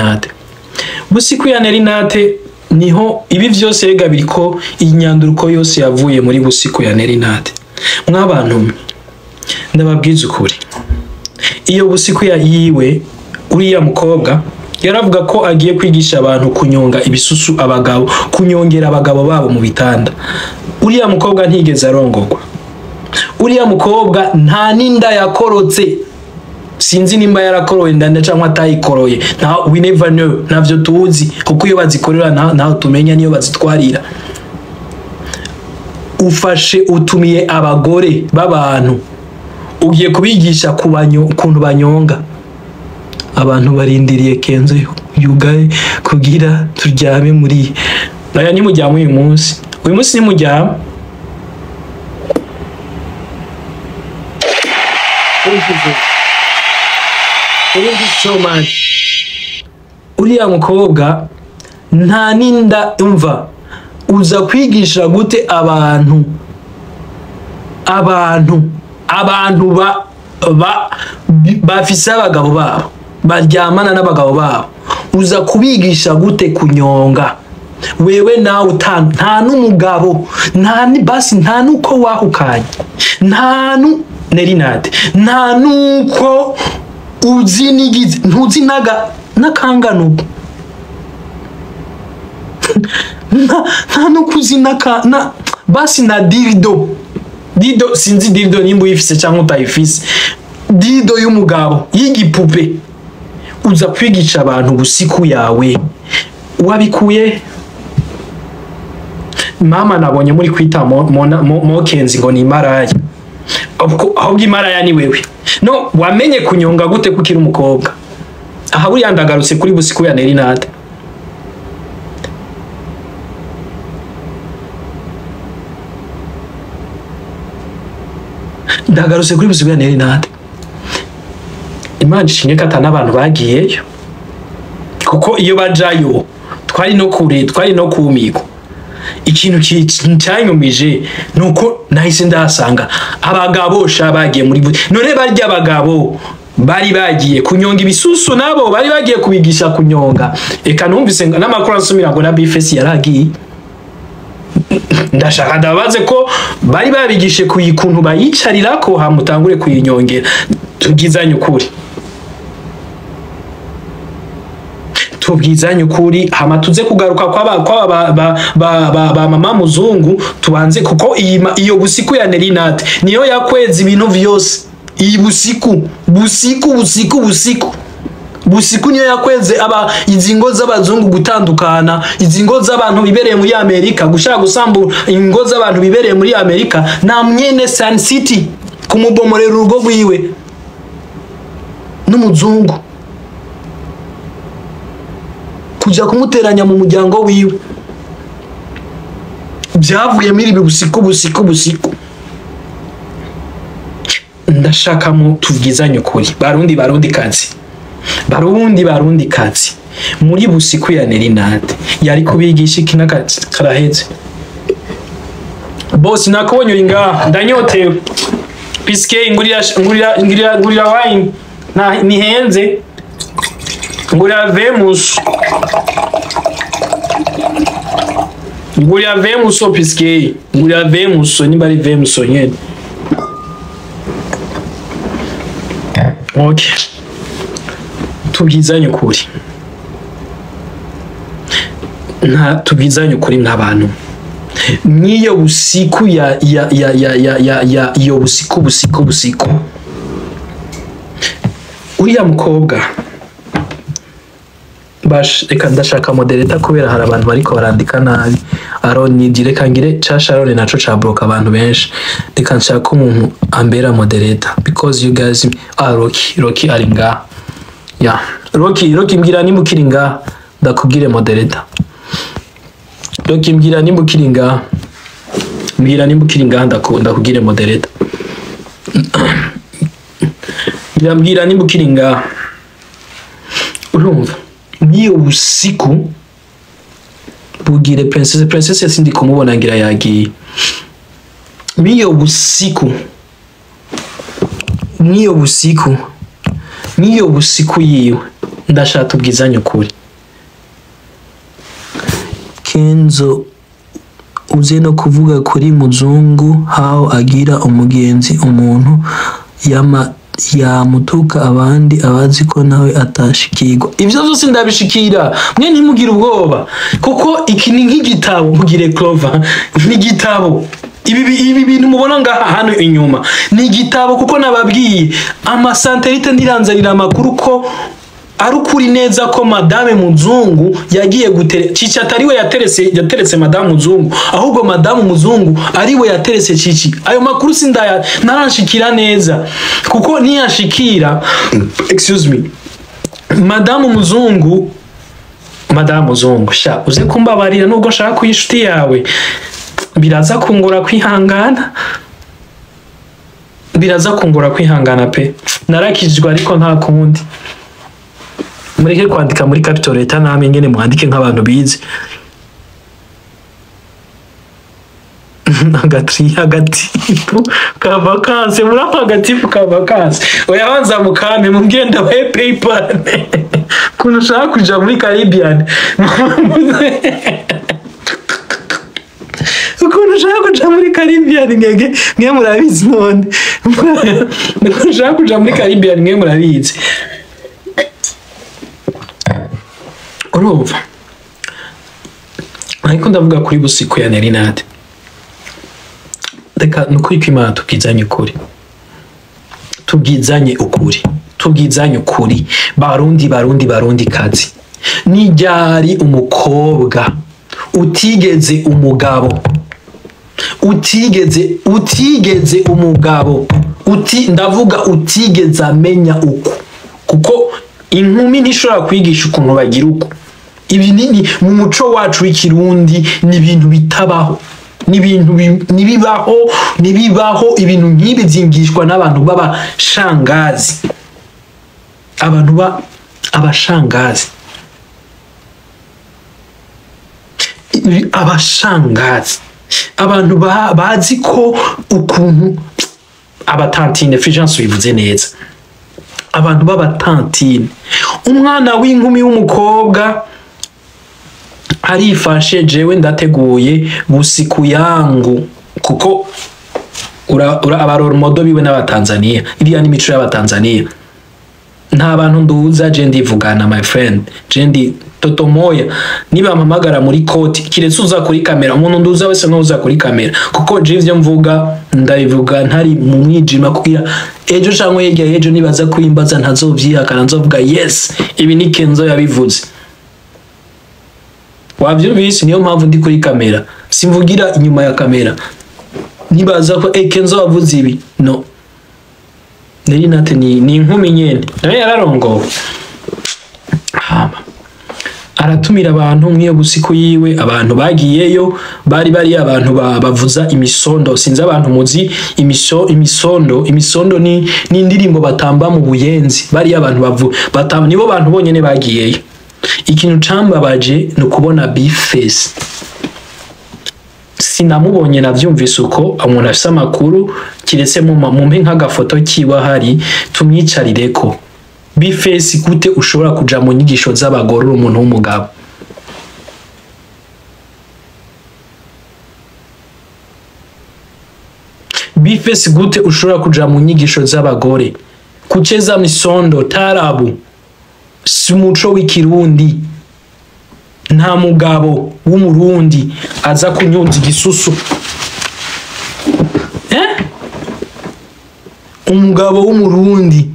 Nate niho ibi vyose rega biriko inyanduruko yose yavuye muri busiku ya Nelly Nate mwabantu ndababwiza ukuri iyo busiku ya yiwe uriya mukobwa yaravuga ko agiye kwigisha abantu kunyonga ibisusu abagabo kunyongera abagabo babo mu bitanda uriya mukobwa ntigeze arongorwa uriya mukobwa nta ninda yakorotse sinzi nimba yarakoroye ndanda cyangwa atayikoroye we never know navyo tuzi kuko iyo bazikorera naho tumenya niyo bazitwarira ufashe utumiye abagore b'abantu ugiye kubigisha kuntu banyonga abantu barindiriye kenze yugaye kugira turyame muri naya ni mujyamo uyu munsi ni mujyamo Thank you so much. Uriya mukobwa nta ninda umva uza kwigisha gute abantu bafise abagabo babo baryamana n'abagabo babo uza kubigisha gute kunyonga wewe nawe nta n'umugabo nta nuko wahukanye Nelly Nate nta nuko uzi nigize ntuzi nakangano nta nukuzi na basi na dildo sinzi dildo nimba uyifise cyangwa utayifise dildo y'umugabo y'igipupe uza kwigisha abantu busiku yawe wabikuye mama nabonye muri kwita mokenzi ngo ni maraya ahubwo imaraya ni wewe no wamenye kunyonga gute kukira umukobwa aha buri yandagarutse kuri busiku ya Nelly Nate ndagarutse kuri busiku ya Nelly Nate Imana ishinge kata n'abantu bagiyeyo kuko iyo bajayo twari no kure twari no kumiko ikintu cyanyumije nuko nahise ndasanga abagabo bagiye muri none barya abagabo bari bagiye kunyonga ibisusu nabo bari bagiye kubigisha kunyonga eka numvise n'amakuru ansumira ngo na bifesi yaragiye ndashaka ndabaze ko bari babigishe kuyikuntu bayicarira ko hamutangure kuyinyongera tubwizanye ukuri tubwizanye ukuri hama tuze kugaruka kwa ba mama muzungu tubanze kuko iyo busiku ya Nelly Nate niyo yakweza ibintu vyose iyi busiku niyo yakweze izingo z'abazungu gutandukana izingo z'abantu bibereye muri Amerika gushaka gusambura ingo z'abantu bibereye muri Amerika na mwene Sun City kumubomorera urugo rwiwe n'umuzungu kuja kumuteranya mu muryango wiwe byavuye muri ibi busiku ndashaka mu tuvugizanye ukuri barundi kazi muri busiku ya Nelly Nate yari kubigisha iki karaheze boss nakubonye uri ngaha ndanyotewe piske ngurira wine ni henze ngurira Vemus piske ngurira Vemus ni bari Vemus nyene okay tubwizanye ukuri nk'abantu niyo busiku ya iyo busiku uriya mukobwa reka ndashaka modereta kubera hari abantu bariko barandika nabi Aroni direka ngire Aroni naco cabloka abantu benshi reka nshaka umuntu ambera modereta because you guys Rocky ari ngaha ya Rocky mbwira nimukiri ngaha ndakubwire modereta Rocky mbwira nimukiri ngaha ndakubwire modereta mbwira nimukiri ngaha urumva niyo busiku bugire princess sindi kumubona ngira yagiye niyo busiku yiwe ndashaka tubwizanye ukuri Kenzo uze no kuvuga kuri muzungu how agira umugenzi umuntu yamutuka abandi abazi ko nawe atashikirwa ivyo byose ndabishikira mwe ntimugire ubwoba kuko iki ni nk'igitabo mugire Clover n'igitabo ibi bintu mubona ngaha hano inyuma ni igitabo kuko nababwiye amasanterite ndiranzanira amakuru ko ari ukuri neza ko madame muzungu yagiye Chichi atariwe yateretse madame muzungu ahubwo madame muzungu ariwe yateretse Chichi ayo makuru sindaya naranshikira neza kuko niyashikira excuse me madame muzungu sha uze kumbabarira nubwo shaka kuyishuti yawe biraza kungura kwihangana pe narakijwe ariko nta kundi mureke kwandika muri capital leta namwe ngene mwandike nk'abantu bize agatifu ka vacances murapa agatifu ka vacances oyabanza mukame mugenda we PayPal kuno shaka kuja muri Caribbean ukuntu shaka kuja muri Caribbean nge murabizi none ukuntu shaka kuja muri Caribbean nge murabizi urumva ariko ndavuga kuri busiku ya Nelly Nate reka nukuri kw'Imana tubwizanye ukuri barundi kazi nijyari umukobwa utigeze umugabo ndavuga utigeze amenya uko kuko inkumi ntishobora kwigisha ukuntu bagira uko ibi nini mu muco wacu w'ikirundi ni ibintu bitabaho nibibaho ibintu nk'ibi byingishwa n'abantu b'abashangazi abashangazi abashangazi abantu bazi ko ukuntu abatantine Fulgence bivuze neza abantu b'abatantine umwana w'inkumi w'umukobwa arifashe jewe ndateguye busiku yangu kuko abarora modo biwe n'abatanzania iriya n'imico y'abatanzania nta bantu nduza je ndivugana my friend je ndi toto moya niba mpamagara muri koti kiretse uza kuri kamera umuntu nduza wese no uza kuri kamera kuko je ivyo mvuga ndabivuga ntari mu mwijima kugira ejo cyangwa yegya ejo nibaza kwimbaza ntazovyihakana nzovuga yes ibi ni Kenzo yabivuze wavyumvise niyo mpamvu ndi kuri kamera simvugira inyuma ya kamera nibaza ko Kenzo wavuze ibi no Nelly nate ni inkumi nyene nawe yararongowe aratumira abantu mwiyo busiku yiwe abantu bagiyeyo bari abantu bavuza imisondo sinzi abantu muzi imisondo ni indirimbo batamba mu buyenzi bari abantu batamba nibo bantu bonyene bagiyeyo ikintu cambabaje no kubona Bface sinamubonye navyumvise uko umuntu afise amakuru kiretse mu mpe nk'agafoto kiba hari tumwicarireko Bface gute ushobora kuja mu nyigisho z'abagore umuntu w'umugabo Bface gute ushobora kuja mu nyigisho z'abagore kucheza misondo tarabu si umuco w'ikirundi nta mugabo w'umurundi aza kunyunza igisusu umugabo w'umurundi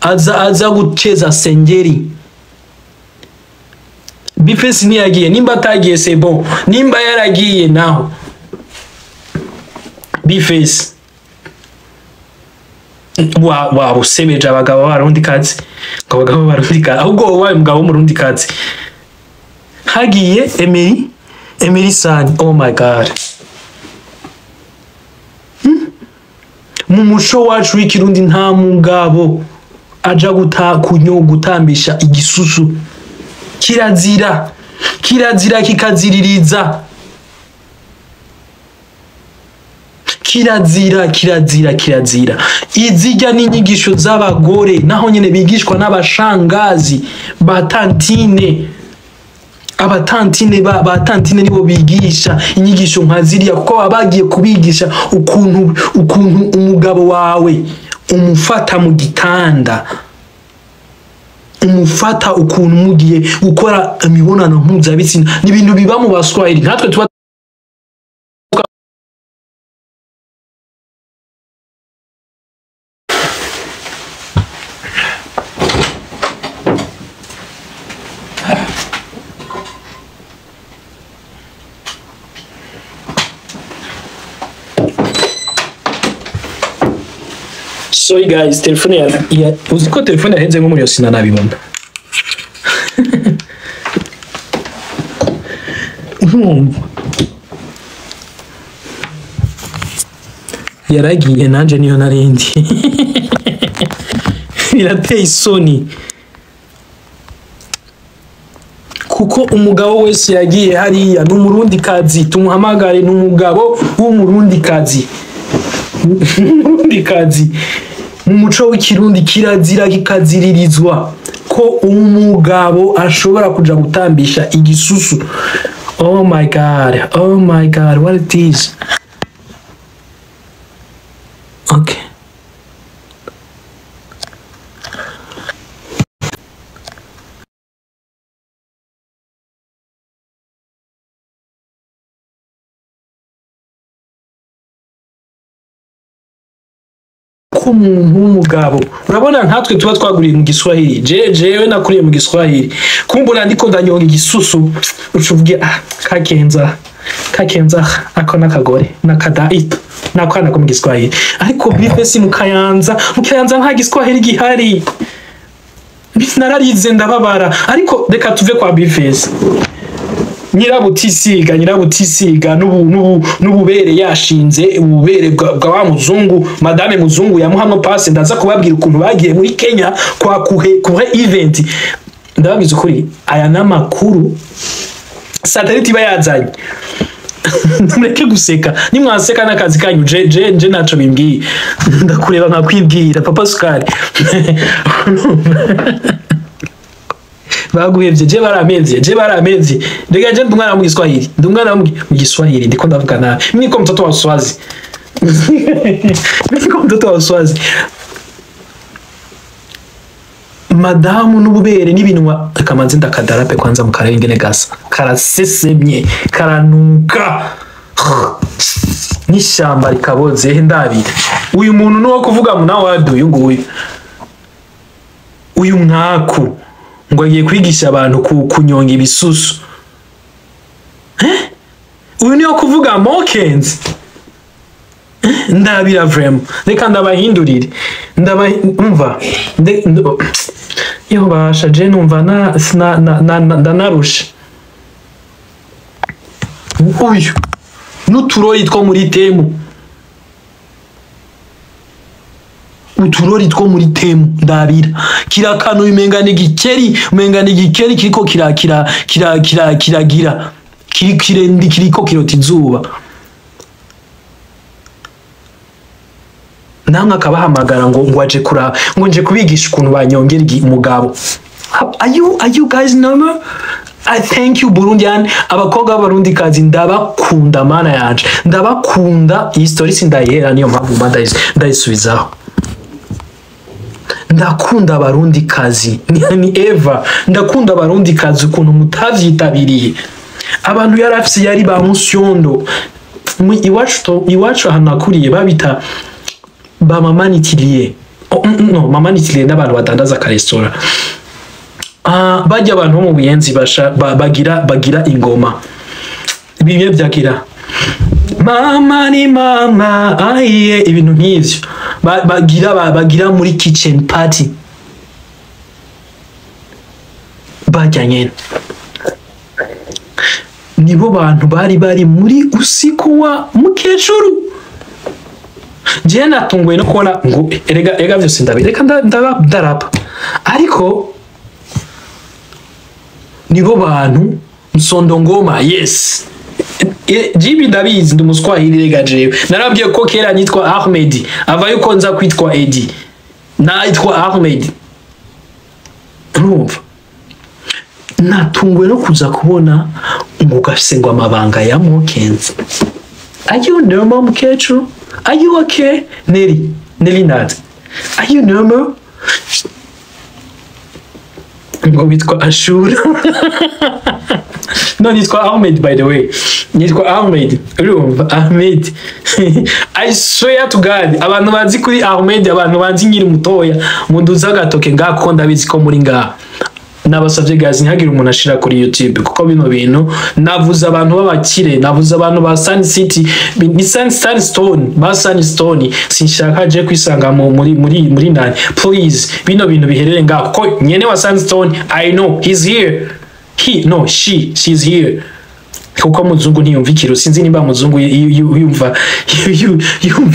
aza gucheza sengeri Bface niyagiye nimba atagiye c'est bon nimba yaragiye naho Bface wa usebeje abagabo barundi kazi abagabo barundi kazi ahubwo wawe mugabo w'umurundi kazi hagiye Emily San oh my god mu muco wacu w'ikirundi nta mugabo aja gutambisha igisusu kirazira kikaziririza kirazira izijya n'inyigisho z'abagore naho nyene bigishwa n'abashangazi batantine abatantine nibo bigisha inyigisho nkaziriya kuko abagiye kubigisha ukuntu umugabo wawe umufata mu gitanda umufata ukuntu mugiye gukora imibonano mpuzabitsina n'ibintu biba mu baswahili natwe tuba sorry guys telefone ya uziko telefone yahenze nko muri yosina nabibona yaragiye nanje niyo narindi birateye isoni kuko umugabo wese yagiye hariya n'umurundi kazi tumuhamagare n'umugabo w'umurundi kazi mu muco w'ikirundi kirazira kikaziririzwa ko umugabo ashobora kuja gutambisha igisusu oh my god what it is okay umuntu w'umugabo urabona nkatwe tuba twaguriye mu Giswahili jewe nakuriye mu Giswahili kumbura ndiko ndanyonga igisusu ucuvuge kakenza ako nakagore nakadaito nakwana ko mu Giswahili ariko Bface mu Kayanza nta Giswahili gihari nararize ndababara ariko reka tuve kwa Bface nyirabutisiga n'ububere yashinze ububere bwa wa muzungu madame muzungu yamuhamwe passe ndaza kubabwira ukuntu bagiye muri Kenya kwa kuhe event ndababwiza ukuri aya namakuru satellite iba yazanye mureke guseka nimwaseka n'akazi kanyu je naco bimbwiye ndakureba nkakwibwira papa Sukari baguhevye je baramevye ndega je ndumwana mu Giswahili ndumwana mu Giswahili ndiko ndavuga nawe niko mtoto wa Swazi niko mtoto wa Swazi madamu n'ububere n'ibintu akamanzi ndakadarape kwanza mu karere ingene gasa karasesemye karanuka n'ishyamba rikaboze ndabira uyu muntu no kuvuga mu nawe waduye nguyu uyu mwaku ngo agiye kwigisha abantu kunyonga ibisusu uyu niyo kuvuga mokenzi ndabira vrem reka ndabahindurire ndabumva yo basha je numva ndanarusha uyu n'uturori two muri temu uturori two muri temu ndabira kirakano umengana igikeri kiriko kiragira kirendi kiriko kirota izuba namwe akabahamagara ngo aje kura ngo nje kubigisha ukuntu banyongera umugabo. Are you guys normal? I thank you Burundian abakobwa b'abarundi kazi ndabakunda mana yanje ndabakunda iyi story sindayera niyo mpamvu ndayisubizaho ndakunda abarundi kazi ni Eva ndakunda abarundi kazi ukuntu mutavyitabiriye abantu yarafise yari ba musyondo iwacu hanakuriye babita ba mamanitiliye no mamanitiliye n'abantu badandaza ka restaurant bajya abantu bo mu buyenzi bagira ingoma bibiye byagira mama ni mama ahiye ibintu nk'ivyo bagira muri kitchen party bajyanye nibo bantu bari muri usiku wa mukecuru je natunguwe no kubona ngo erega byose ndabireka ndadarapa ariko nibo bantu msondo ngoma yes jibi ndabizi ndumuswahili rega jewe narabwiye ko kera nitwa Ahmed ava yuko nza kwitwa Edi naitwa Ahmed urumva natunguwe no kuza kubona ngo gafise ngo amabanga ya Mokenzi. Are you normal mukecuru? Are you okay? Nelly not. Are you normal? Ngo bitwa Ashura. No, nitwa Ahmed by the way. Nitwa Ahmed. Urumva Ahmed. I swear to God, abantu bazi kuri Ahmed, abantu bazi nkiri mutoya, munduza gatoke ngako ndabizi ko muri ngaha. Nabasavye guys ntihagire umuntu ashira kuri YouTube kuko bino bintu navuze abantu b'abakire navuze abantu ba Sun City ni Sunstone ba Sunstone sinshaka je kwisanga muri nani please bino bintu biherere ngako ko nyene wa Sunstone I know he's here she's here kuko muzungu ntiyumva ikirundi sinzi nimba muzungu yumva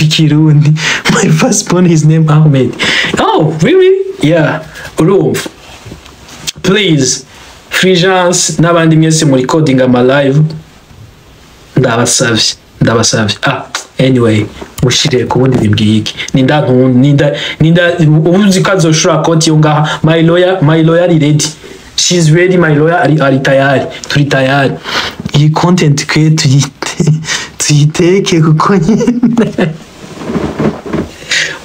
ikirundi my first born his name Ahmed. Oh really? Yeah urumva please Fulgence n'abandi mwese muri coding ama live ndabasavye anyway mushire kubundi bimbwiyiki ninda ubuzi kazoshura konti yo ngaha my lawyer is ready, she's ready, my lawyer ari tayari turi tayari iyi content kwe tuyiteke kuko nyine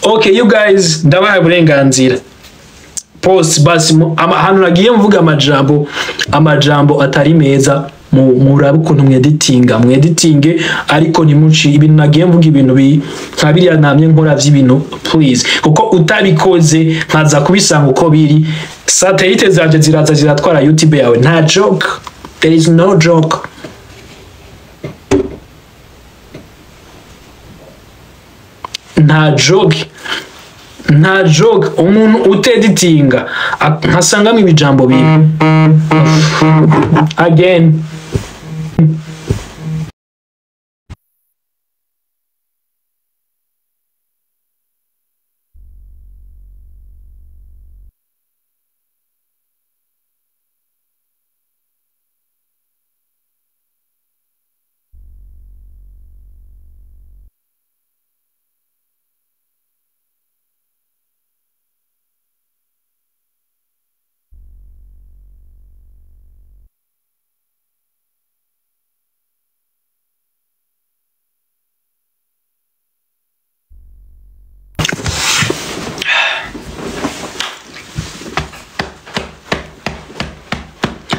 okay you guys ndabaha burenganzira post basi hano nagiye mvuga amajambo atari meza murabe ukuntu mweditinge ariko nimuci ibintu nagiye mvuga ibintu nkabiriya namye nkora vy'ibintu please kuko utabikoze nkaza kubisanga uko biri satellite zaje ziratwara YouTube yawe nta joke, there is no joke. Nta joke umuntu uteditinga nkasangamo ibijambo bibi again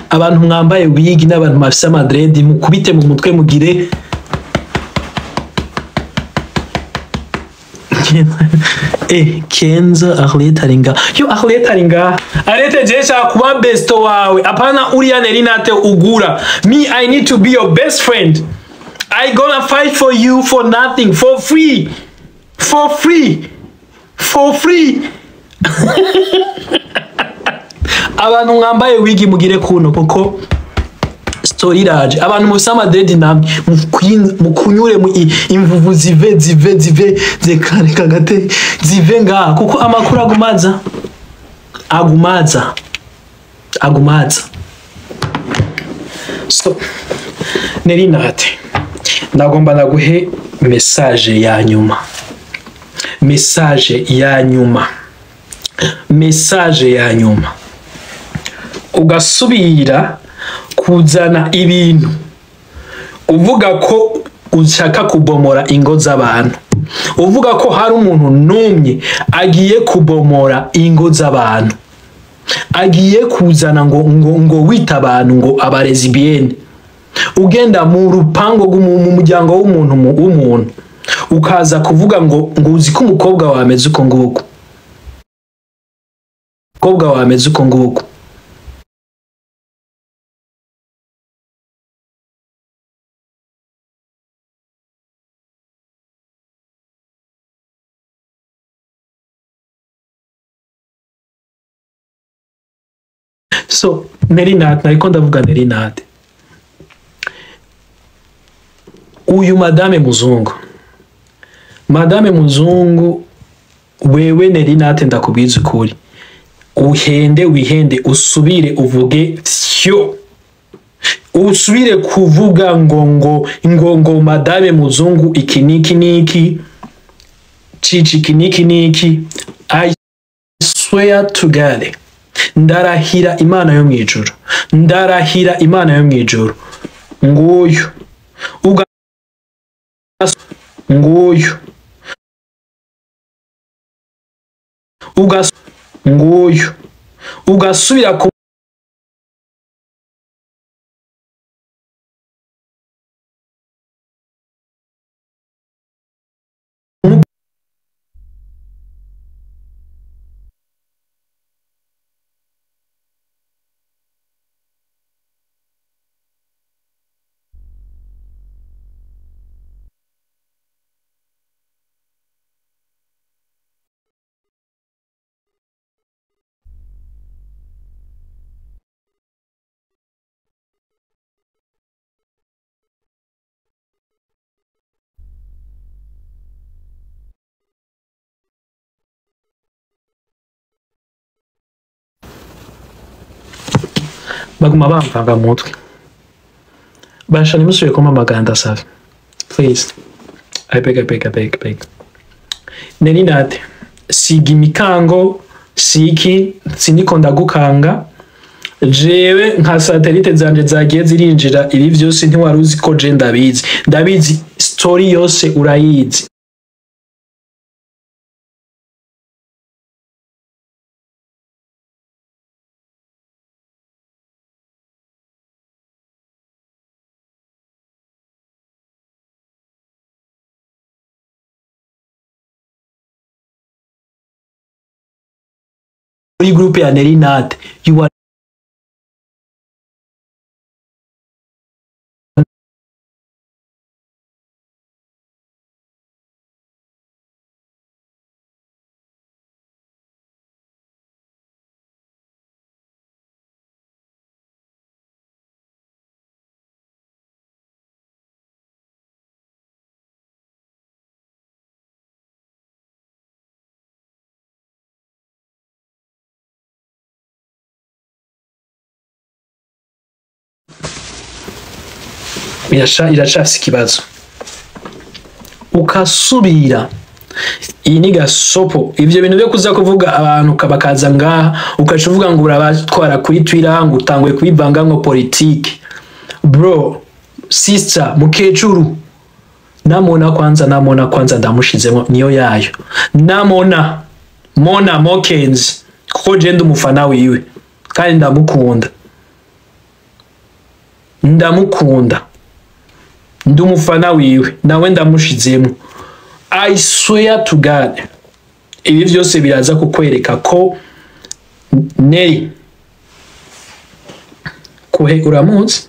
abantu mwambaye wigi n'abantu bafise amadredi mukubite mu mutwe mugire Kenza Arlette aringa yo Arlette aringa Arlette jesha kuba besto wawe apana uriya Nelly nate ugura me I need to be your best friend I gonna fight for you for nothing for free abantu mwambaye wigi mugire kuno kuko story raje abantu musama dedi namwe mukunyure mu imvuvu zive zekare kagate zive nga kuko amakuru agumaza so Nelly nate nagomba naguhe message ya nyuma ugasubira kuzana ibintu uvuga ko ushaka kubomora ingo z'abantu uvuga ko hari umuntu numye agiye kubomora ingo z'abantu agiye kuzana ngo wita abantu ngo abarezibiyene ugenda mu rupango mu muryango w'umuntu ukaza kuvuga ngo uzi ko umukobwa wameze uko nguko so Nelly nate nariko ndavuga Nelly nate uyu madame muzungu wewe Nelly nate ndakubiza ukuri wihende usubire uvuge syo usubire kuvuga ngo madame muzungu iki chichi niki I swear to God ndarahira Imana yo mwijuru nguyu ugasubira ku baguma bamvanga mu mutwe basha nimusubiye kuma amaganda safi please I beg Nelly nate sigi imikango siki siniko ndagukanga jewe nka satellite zanje zagiye zirinjira ibi vyose ntiwaruzi ko je ndabizi story yose urayizi muri group ya Nelly nate you are iracafise ikibazo ukasubira iyi ni gasopo ivyo bintu byo kuza kuvuga abantu bakaza ngaha ukacuvuga ngo urabatwara kuri Twitter ngo utangwe kwivanga ngo politike bro sister mukecuru namona kwanza ndamushizemo niyo yayo namona Mokenzi kuko je ndi umufana wiwe kandi ndamukunda ndamukunda ndi umufana wiwe nawe ndamushizemo. I swear to God ibi vyose biraza kukwereka ko Nelly kuhe uramuzi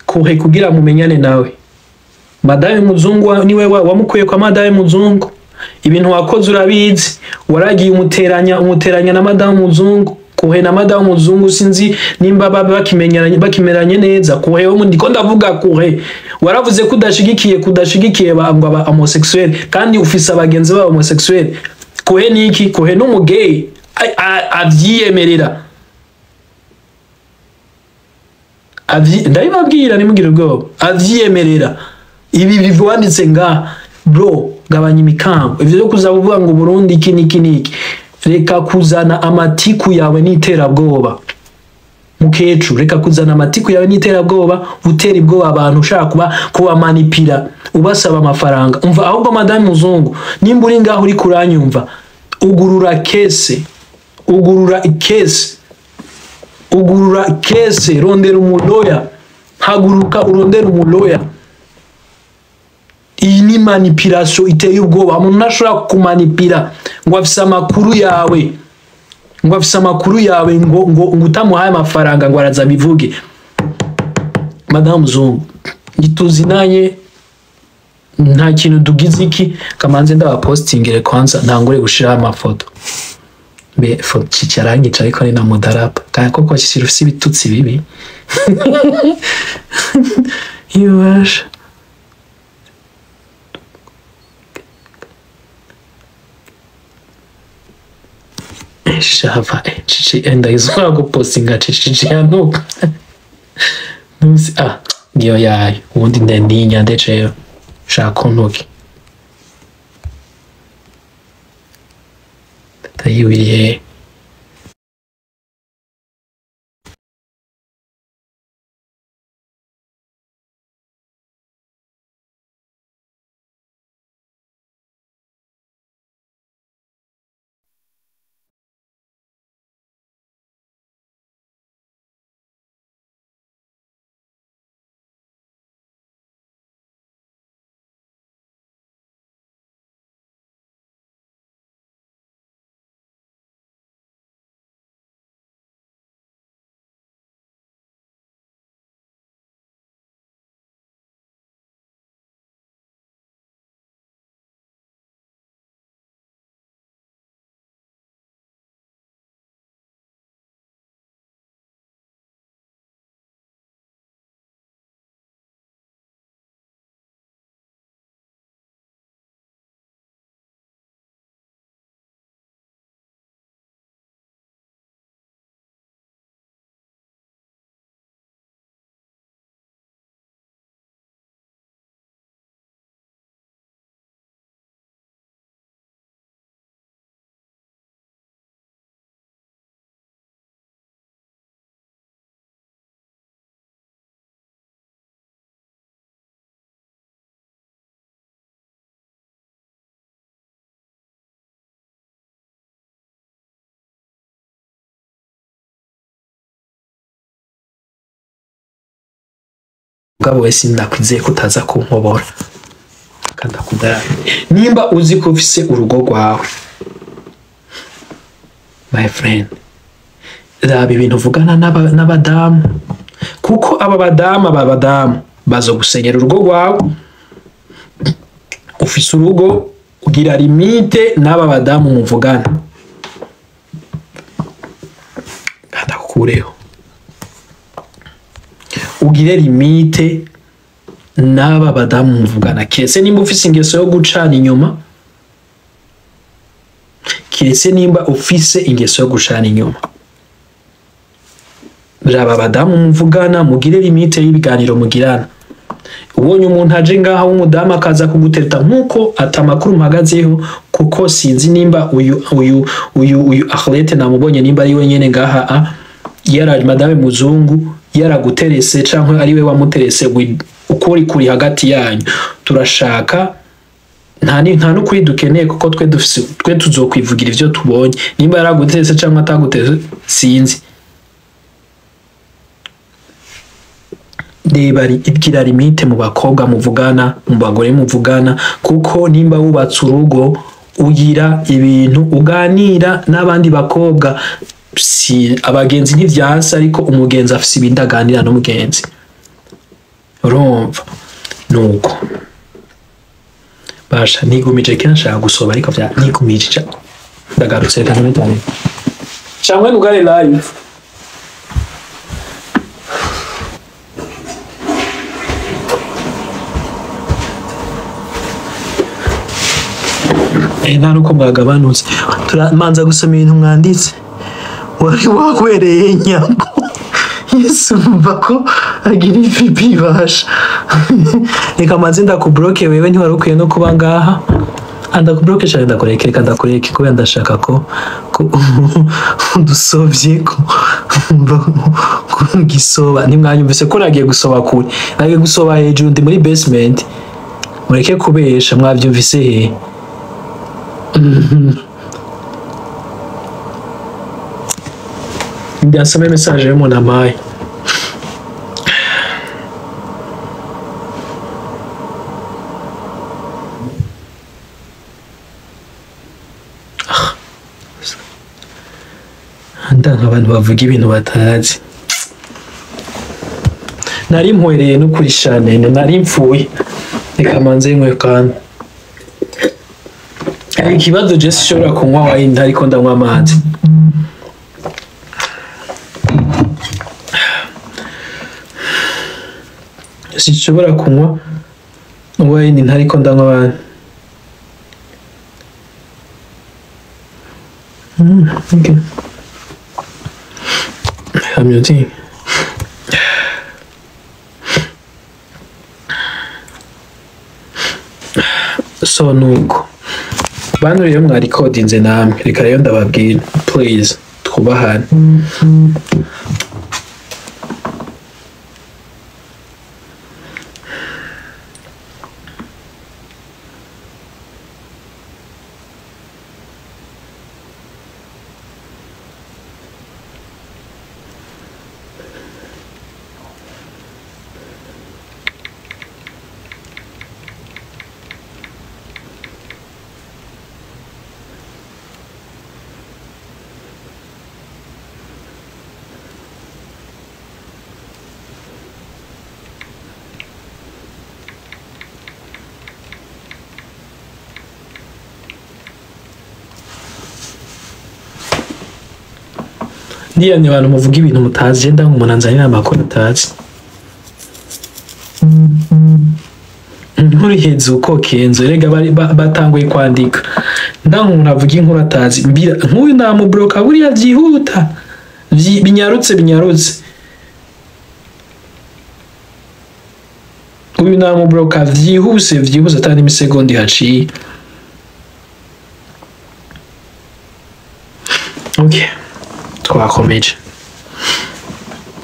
kuhe kugira mumenyane nawe. Madame Muzungu niwe wamukuye kwa Madame Muzungu, ibintu wakoze urabizi, waragiye umuteranya na Madame Muzungu. Kuhe na Madame Muzungu sinzi nimba bakimeranye neza. Kuhe wo ndiko ndavuga kuhe waravuze kudashigikiye bangwa ba homosexuel kandi ufise abagenzi ba homosexuel. Kuhe niki? Kuhe n'umugay avyiyemerera. Ndabibabwira nimugire ubwoba, avyiyemerera. Ibi bivwanditse nga bro gabanya imikango. Ivyo byo kuzavuga ngo Burundi iki niki reka kuzana amatiku yawe n'iterabwoba. Mukecu reka kuzana amatiku yawe n'iterabwoba, utera ibwoba abantu ushaka kuba manipira ubasaba amafaranga. Umva ahubwo Madame Muzungu nimba uri ngaho uri kuranyumva, ugurura kese rondera umuloya, haguruka urondera umuloya. Iyi ni manipulation iteye ubwoba. Umuntu ntashobora kumanipira ngo afise amakuru yawe ngo utamuhaye amafaranga ngo araza bivuge. Madame Muzungu gituzi nanye nta kintu dugize iki kamanze ndabapostingire kwanza ntangure gushira amafoto. Be foto CHICHI arangica ariko ni na mudarapa kandi koko CHICHI ufise ibitutsi bibi. Yubasha shava CHICHI enda izwa gupostinga CHICHI yanuka. Nusi ngiyo yayo ubundi ndendinya ndeceyo shaka ntuki tayiwiye. Gabo wese ndakwizeye kutaza kunkobora kandi akundara. Nimba uzi ko ufise urugo rwawe my friend, raba ibintu uvugana n'abadamu, kuko aba badamu bazo gusenyera urugo rwawe. Ufise urugo ugira limite n'aba badamu muvugana kandi akukureho. Ugire limite n'aba badamu muvugana. Kiretse nimba ufise ingeso yo gucana inyuma, raba badamu muvugana mugire limite y'ibiganiro mugirana. Ubonye umuntu aje ngaha w'umudamu akaza kugutereta nkuko atamakuru mpagazeho, kuko sinzi nimba uyu Arlette namubonye nimba ari wenyene ngaha yari Madame Muzungu yaraguterese canke ari we wamuterese ukuri kuri hagati yanyu. Turashaka nta no kwidukeneye kuko twe tuzokwivugira ivyo tubonye. Nimba yaraguterese canke ataguterese sinzi. reba ibwira limite mu bakobwa muvugana mu bagore muvugana kuko nimba wubatse urugo ugira ibintu uganira n'abandi bakobwa si abagenzi ntivyanse ariko umugenzi afise ibindi aganira n'umugenzi urumva nuko basha nigumije kenshi gusoba ariko vya nigumije ndagarutse reka nitane cyangwa nugare live nta nuko mwagabanutse turamanza gusoma ibintu mwanditse wari wahwereye nyango yesu mva ko agira ivipi basha reka manze ndakubloke wewe ntiwari ukwiye no kuba ngaha ndakubloke cyane ndakureke reka ndakureke kubera ndashaka ko dusovye ko gisoba nimwanyumvise ko nagiye gusoba kure nagiye gusoba hejuru ndi muri basement mureke kubesha mwavyumvise he ndasoma message yo mon amaye ndanga abantu bavuga ibintu batazi nari mpwereye no kuri chanene nari mpfuye reka manze nkwe kandi ikibazo je sishobora kunywa wine ariko ndanywa amazi sishobora kunywa wine ntariko ndanywa abantu okay I'm muting so nuko bantu rero mwarikodinze namwe reka rero ndababwira please twubahane ndiya ni abantu muvuga ibintu mutazi ndanga umuntu anzanira amakuru atazi nkuri hezi uko kenzo rega batanguye kwandika ndanga umuntu avuga inkuru atazi mbira nk'uyu ndamubloka buriya byihuta binyarutse uyu ndamubloka vyihuse atari imisegonda haciye okay twakomeje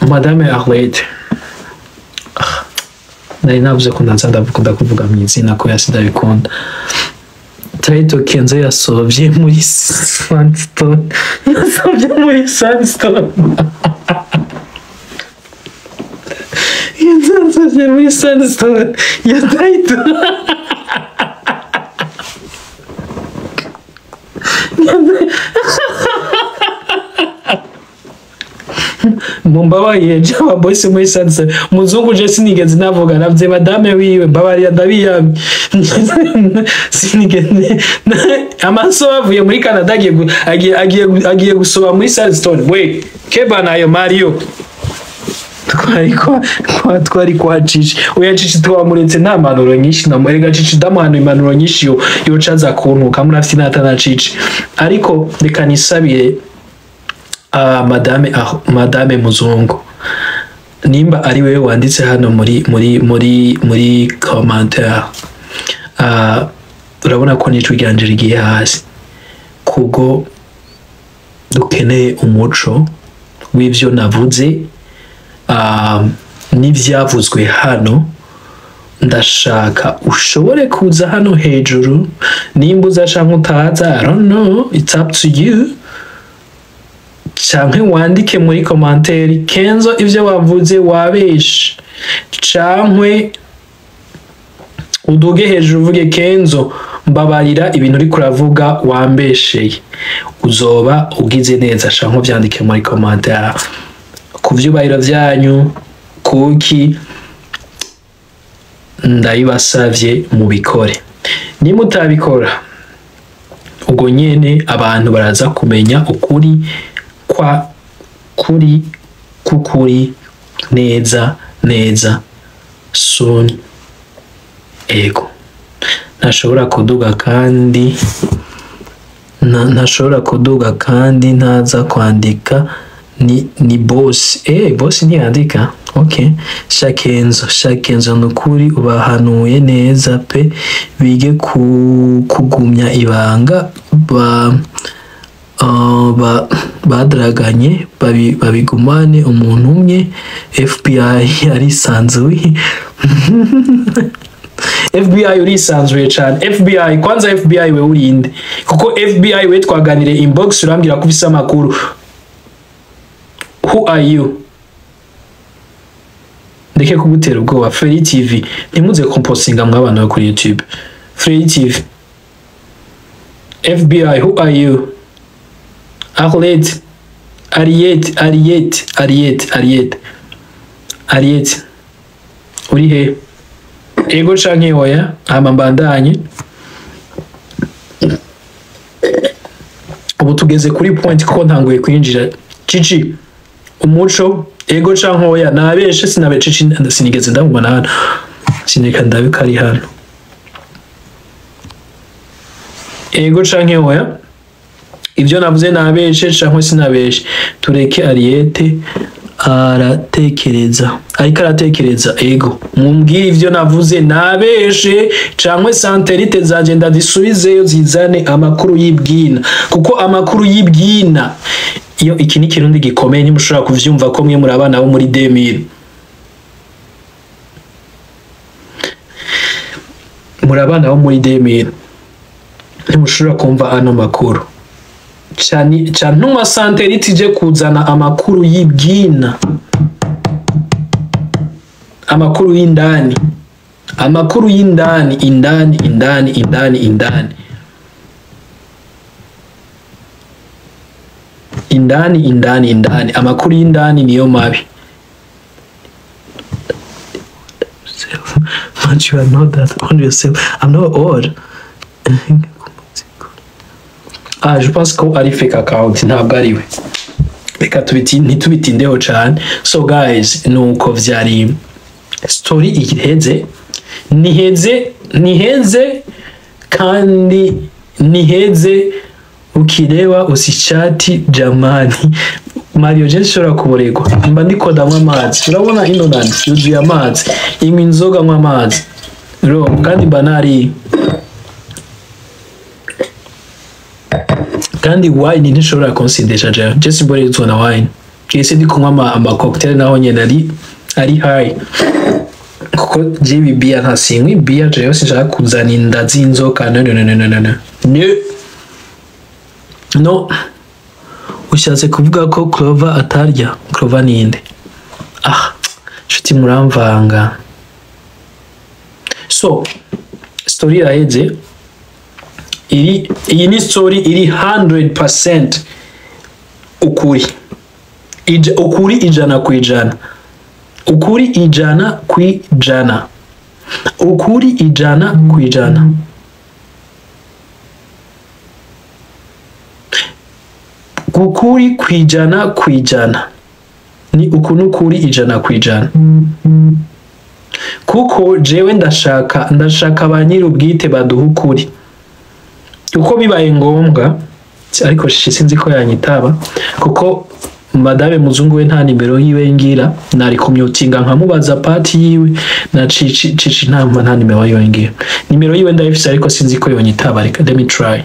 madame Arlette nari navuze ko ndakunda kuvuga mu izina ko yasida bikunda Traito Kenzo yasovye muri Sandstone yasovye muri Sandstone ya Traito mumbabaye jaba boys muri Sanse muzungu je sinigeze navuga navye madame wiwe mbabariya ndabiyamye sinigeze amaso bavuye muri Canada agiye gusoba muri Sandstone we kebana ayo Mario twari kwa Chichi oya Chichi twamuretse nta manuro nyinshi namurega Chichi damuhano impanuro nyinshi yo caza kuntuka murafite natana Chichi ariko reka nisabire madame muzungu nimba ari wewe wanditse hano muri commentaire urabona ko nico ryanje rigiye hasi kugo dukeneye umuco w'ivyo navuze n'ivyavuzwe hano ndashaka ushobore kuza hano hejuru nimba uzashaka utaza I don't know it's up to you canke wandike muri commentaire Kenzo ivyo wavuze wabeshe, canke uduge hejuru uvuge Kenzo mbabarira ibintu uri kuravuga wambesheye, uzoba ugize neza. Canke uvyandike muri commentaire ku vyubahiro vyanyu kuki ndabibasavye mubikore. Nimutabikora ubwo nyene abantu baraza kumenya ukuri kukuri neza neza soon. Ego ntashobora kuduga kandi ntaza kwandika ni boss. Boss ntiyandika. Okay, Shakenzo nukuri ubahanuye neza pe, bige kugumya ibanga badraganye babigumane umuntu umwe. FBI arisanzuye. FBI urisanzuye cyane. FBI kwanza, FBI we urinde, kuko FBI we twaganire inbox urambwira ko ufise amakuru. Who are you? Ndeke kugutera ubwoba. Free TV ntimuze compostinga mw'abantu kuri YouTube. Free TV, FBI, who are you? Ariete uri he? Ego canke oya? Hama mbandanye. Ubu tugeze kuri point ko ntanguye kwinjira. Chichi umuco, ego canke oya? Nabeshe sinabeshe, sinigeze ndamubona hano, sineka ndabika ari hano. Ego canke oya? Ivyo navuze nabeshe canke sinabeshe? Tureke Ariete ariko aratekereza. Ego mumbwire ivyo navuze nabeshe canke santerite zanje ndazisubizeyo zizane amakuru y'ibwina, kuko amakuru y'ibwina iyo iki ni kirundi gikomeye ntimushobora kuvyumva ko mwe muri abana bo muri 2000. Muri abana bo muri 2000 ntimushobora kumva ano makuru cyane numa santerite ije kuzana amakuru y'ibwina, amakuru y'indani, amakuru y'indani, indani amakuru y'indani niyo mabi. But you are not that on yourself. I'm not odd. Je pense ko ari fake account, ntabwo ari we. Reka ntitubitindeho cyane. So guys, nuko vyari story iheze, niheze kandi niheze. Ukireba usichati jamani, Mario je nshobora kuboregwa mba ndikodamwa amazi. Urabona ino nani yuzuye amazi, imwe inzoga mwa amazi ro, kandi banari kandi wine ntishobora considera je simbore zona wine. Kese ndi kunywa ama cocktail naho nyene ari high, kuko jibi bia ntasinywi bia je yose nshaka kuzana inda zinzoka. No, ushatse kuvuga ko Clover atarya? Clover ninde? Nshuti muramvanga. So story iraheze, iyi ni story iri 100% ukuri. Ukuri ijana kwijana. Ukuri ijana kwijana. Ukuri ijana kwijana. Ukuri kwijana kwijana. Ni ukuntu kuri ijana kwijana. Kuko jewe ndashaka banyiri ubwite baduha ukuri. Uko bibaye ngombwa, ariko sinzi ko yanyitaba, kuko madame muzungu we nta nimero yiwe ngira, nari kumyutinga nkamubaza party yiwe na Chichi nta nimero yiwe ngira. Nimero yiwe ndayifise ariko sinzi ko yonyitaba. Reka let me try.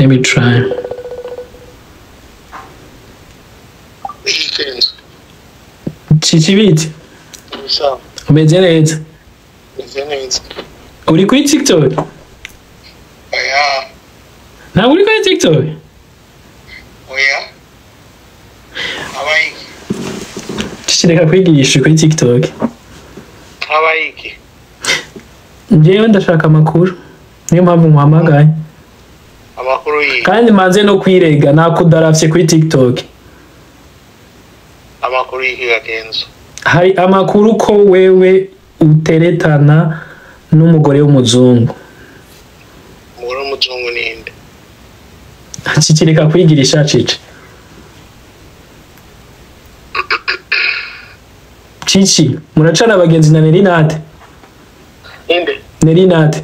Let me try. Chichi bite? Umeze neza? Uri kuri TikTok? Oya. Ntabwo uri kuri TikTok? Oya. Abayi. Chichi reka kwigisha kuri TikTok. Abayi. Njyewe ndashaka amakuru. Niyo mpamvu nkuhamagaye. Amakuru yi. Kandi maze no kwirega nakudaravye kuri TikTok. Amakuru yi Gakenzo. Hari amakuru ko wewe uteretana n'umugore w'umuzungu. Umugore w'umuzungu ninde? Chichi reka kwigirisha Chichi. Chichi, muracana abagenzi na Nelly nate? Ninde? Nelly nate?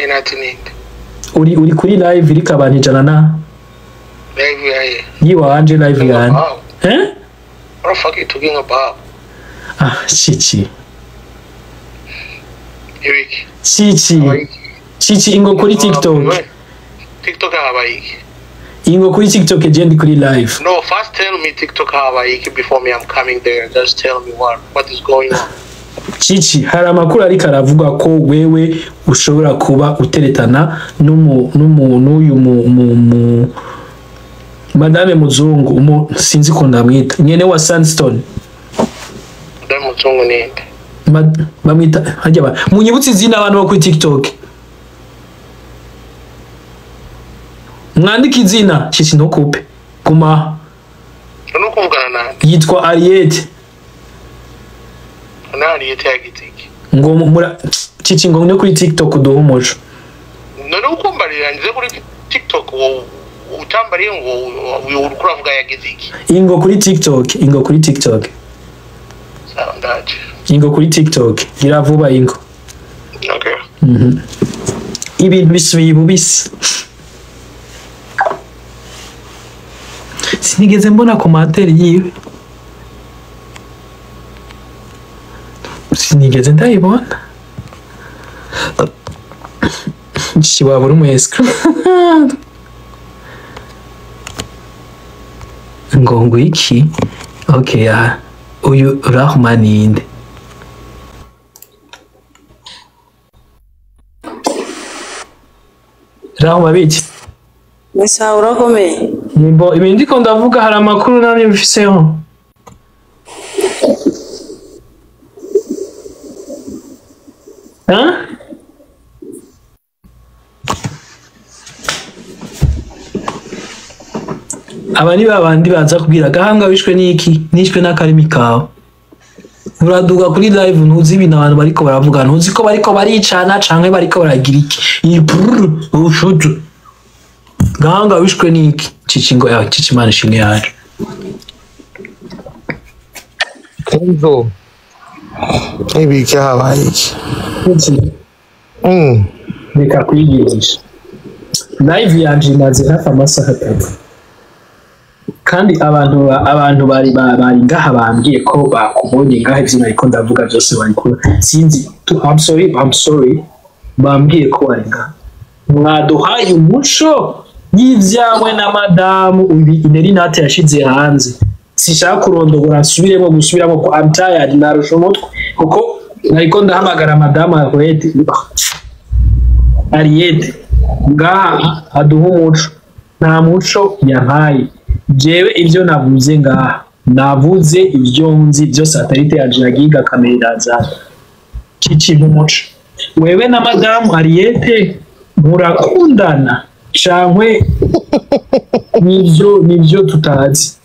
Nate ninde? Uri kuri live iriko abantu ijana na? Live yaye. Yiwanje live yani. Eh? What the fuck are you talking about? Ah, Chichi. Eric. Chichi. Chichi ingo kuri TikTok. TikTok Abayi. Ingo kuri TikTok je ndi kuri live. No, first tell me TikTok Abayi before me I'm coming there. Just tell me what is going on. Chichi, hari amakuru ariko aravuga ko wewe ushobora kuba uteretana n'uyu Madame Muzungu, sinzi ko ndamwita, nyene wa Sandstone. Madame Muzungu ninde? Bamwita hajya ba. Munyibutse izina abantu bo kuri TikTok. Mwandika izina, Chichi ntukupe. Kuma. Nuko mvugana nani? Yitwa Ariete. Nani yitagitiki? Ngo mura Chichi ngo no kuri TikTok duho umuco. None uko mbarirangize kuri TikTok utambariye ngo urukura vuga yagiziki. Ingo kuri TikTok. Sawa ndaje. Ingo kuri TikTok. Gira vuba ingo. Okay. Ibintu bisubiye bubisi. Sinigeze mbona commentaire yiwe. Sinigeze ndayibona. Chiwabura umwesika. Ngongo iki? Okay, uyu Rahman inde? Rahman biki? Mesa urakomeye. Nibo ibindi ko ndavuga hari amakuru namye bifiseho. Ha? Abani babandi baza kubwira gahanga wishwe niki nishwe n'akarimi kawe. Uraduga kuri live ntuzi ibintu abantu bariko baravuga ntuzi ko bariko baricana canke bariko baragira iki. Ushutu. Gahanga wishwe niki Chichi ngo ya Chichi mane shimwe yaje. Kenzo. Ibi cyabaye iki? Mika kwigisha. Live yanje maze hafi amasaha 3. Kandi abantu bari ngaha bambwiye ko bakubonye ngaha ivyo nariko ndavuga byose bariko sinzi. I'm sorry. Bambwiye ko bari ngaha. Mwaduhaye umuco y'ivyawe na madamu Nelly nate yashize hanze. Sishaka kurondogora gusubiramo ko I'm tired narusha umutwe kuko nariko ndahamagara madamu Ariete ngaha aduha umuco nta muco yampaye jewe ivyo navuze ngaha navuze ivyo nzi byo satellite yaje yagiga kamera za Chichi n'umuco wewe na madamu Ariete murakundana cankwe nivyo tutazi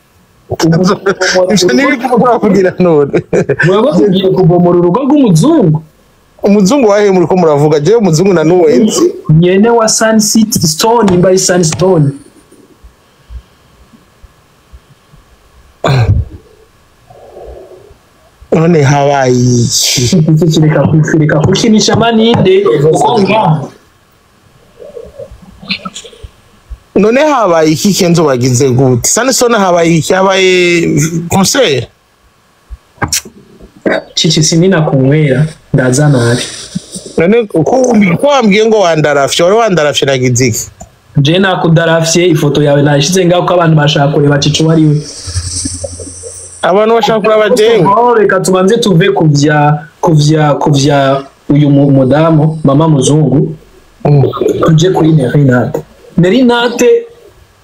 Nibiki kugira none. Wewe ugiye kubomora urugo rw'umuzungu. Umuzungu wahe muri ko muravuga je umuzungu na nuwenzi. Nyene wa Sandstone imba Sandstone. None habaye iki? Kireka kushimisha maninde uko ngaho. None habaye iki Kenzo bagize gute? Sandstone habaye iki? Habaye concert? Chichi sinina kunywera ndazana hari. None uko wambwiye ngo wandarafye wari wandarafye nagiziki? je nakudarafye ifoto yawe nashize ngaho ko abantu bashaka kureba Chichi wariwe abantu bashaka kureba jenga reka tubanze tuve kuvya uyu mudamu mama muzungu tuje kuri Nelly Nate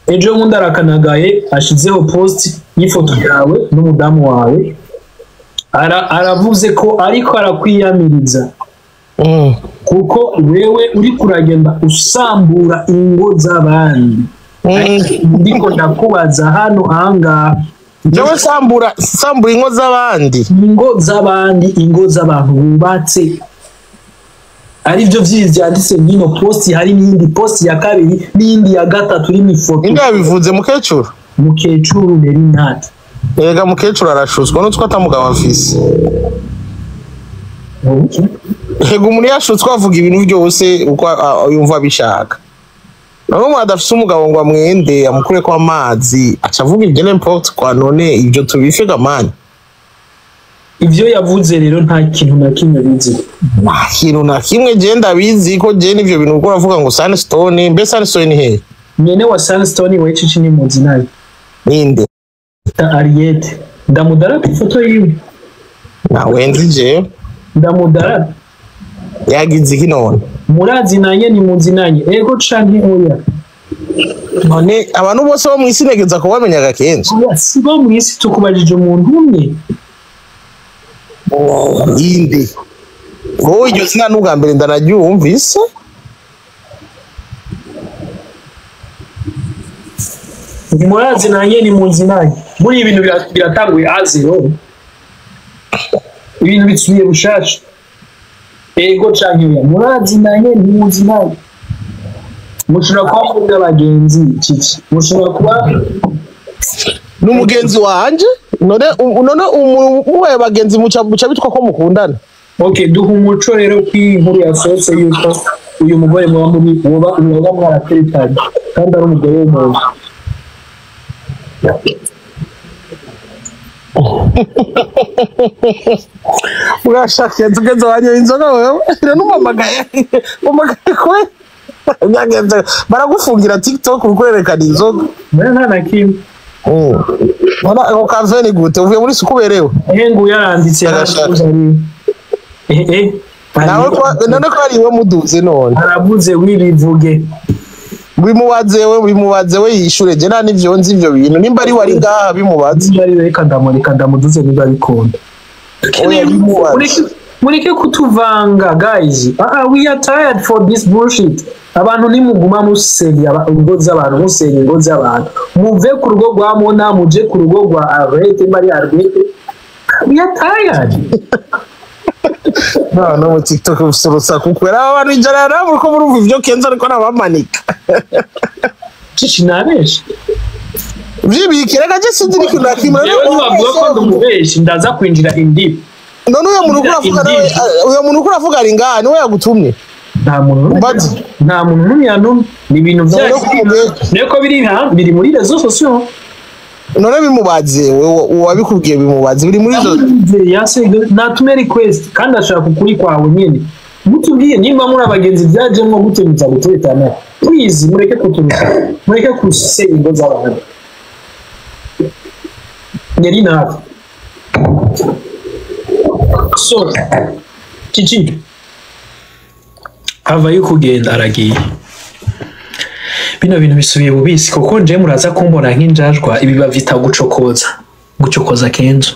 ejo bundi arakanagaye ashizeho post y'ifoto yawe n'umudamu wawe aravuze ko ariko arakwiyamiriza kuko wewe uri kuragenda usambura ingo z'abandi ndiko ndakubaza hano ahangaha Jowe sambura ingo z'abandi ingo z'abantu bubatse ari byo vyanditse nino post hari n'indi post ya kabiri n'indi ya gatatu iri mu foto inde yabivuze mukecuru Nelly Nate yega mukecuru arashutswa n'utwo atamugabo afise yego umuntu yashutswa avuga ibintu byose uko yumva bishaka naho mwadafise umugabo ngo amwende amukure ko amazi aca avuga ibyo n'importe kwa none ibyo tubifiga mani ivyo yavuze rero nta kintu na kimwe bizi nta kintu na kimwe je ndabizi ko je n'ivyo bintu uko avuga ngo Sunstone mbe Sunstone ni he nyene wa Sunstone we Chichi ni muzi nayo ninde Ariete ndamudara ku ifoto yiwe na wenzi je ndamudara yagize iki none murazi nanye ni muzi nanye ego canke oya none abantu bose bo mwisi negeza ko bamenyaga kenshi sibo mwisi tukubajije umuntu umwe inde wowe iryo zina n'ubwa mbere ndanaryumvise murazi nanye ni muzi nanye muri ibintu biratanguye azero ibintu bisubiye bushasha ego canke oya murazi nanye ni muzi nanye mushobora kuba muri abagenzi Chichi mushobora kuba n'umugenzi wanje none umuwe bagenzi muca bitwa ko mukundana okay duha umuco rero kw'inkuru yasohotse yuko uyu mugore muba mwarateretanye kandi ari umugore w'umuntu urashaka nzogeza wanyoye inzoga wewe numamagaye kwe baragufungira TikTok ukwerekana inzoga nta na kimwe ako kaveni gute uvuye muri suku berewe ngo yaranditse nawe none ko ari we muduze none aravuze wibivuge bimubaze we yishure je nta nivyo nzi ivyo bintu nimba ari wari ngaha bimubaze ari reka ndamuduze niba bikunda mureke kutuvanga guys we are tired for this bullshit abantu nimuguma musenya ingo z'abantu musenya ingo z'abantu muve ku rugo rwa Mona muje ku rugo rwa Arete mari Arete we are tired no mu TikTok usurusa kukwera abantu ijana nabo ko murumva ivyo kenza ariko nabamanika Chichi nabeshi vyibikira gaje sinziri kunakimura rero bavuga ko ndumubeshi ndaza kwinjira indi none uyo muntu uravuga ari ngaha niwe yagutumye nta muntu n'umwe yanumye ni ibintu neko biri muri rezo sosiyo none bimubaze wabikubwiye bimubaze biri muri zo natume request kandi ashaka kukuri kwawe nyene mutubwiye nimba muri abagenzi byajemwo gute muza gutetana please mureke kusenya ingo z'abantu Nelly Nate so Chichi ava kugenda aragiye bino bintu bisubiye bubisi kuko nje muraza kumbona nk'injajwa ibi bavita gucokoza kenzo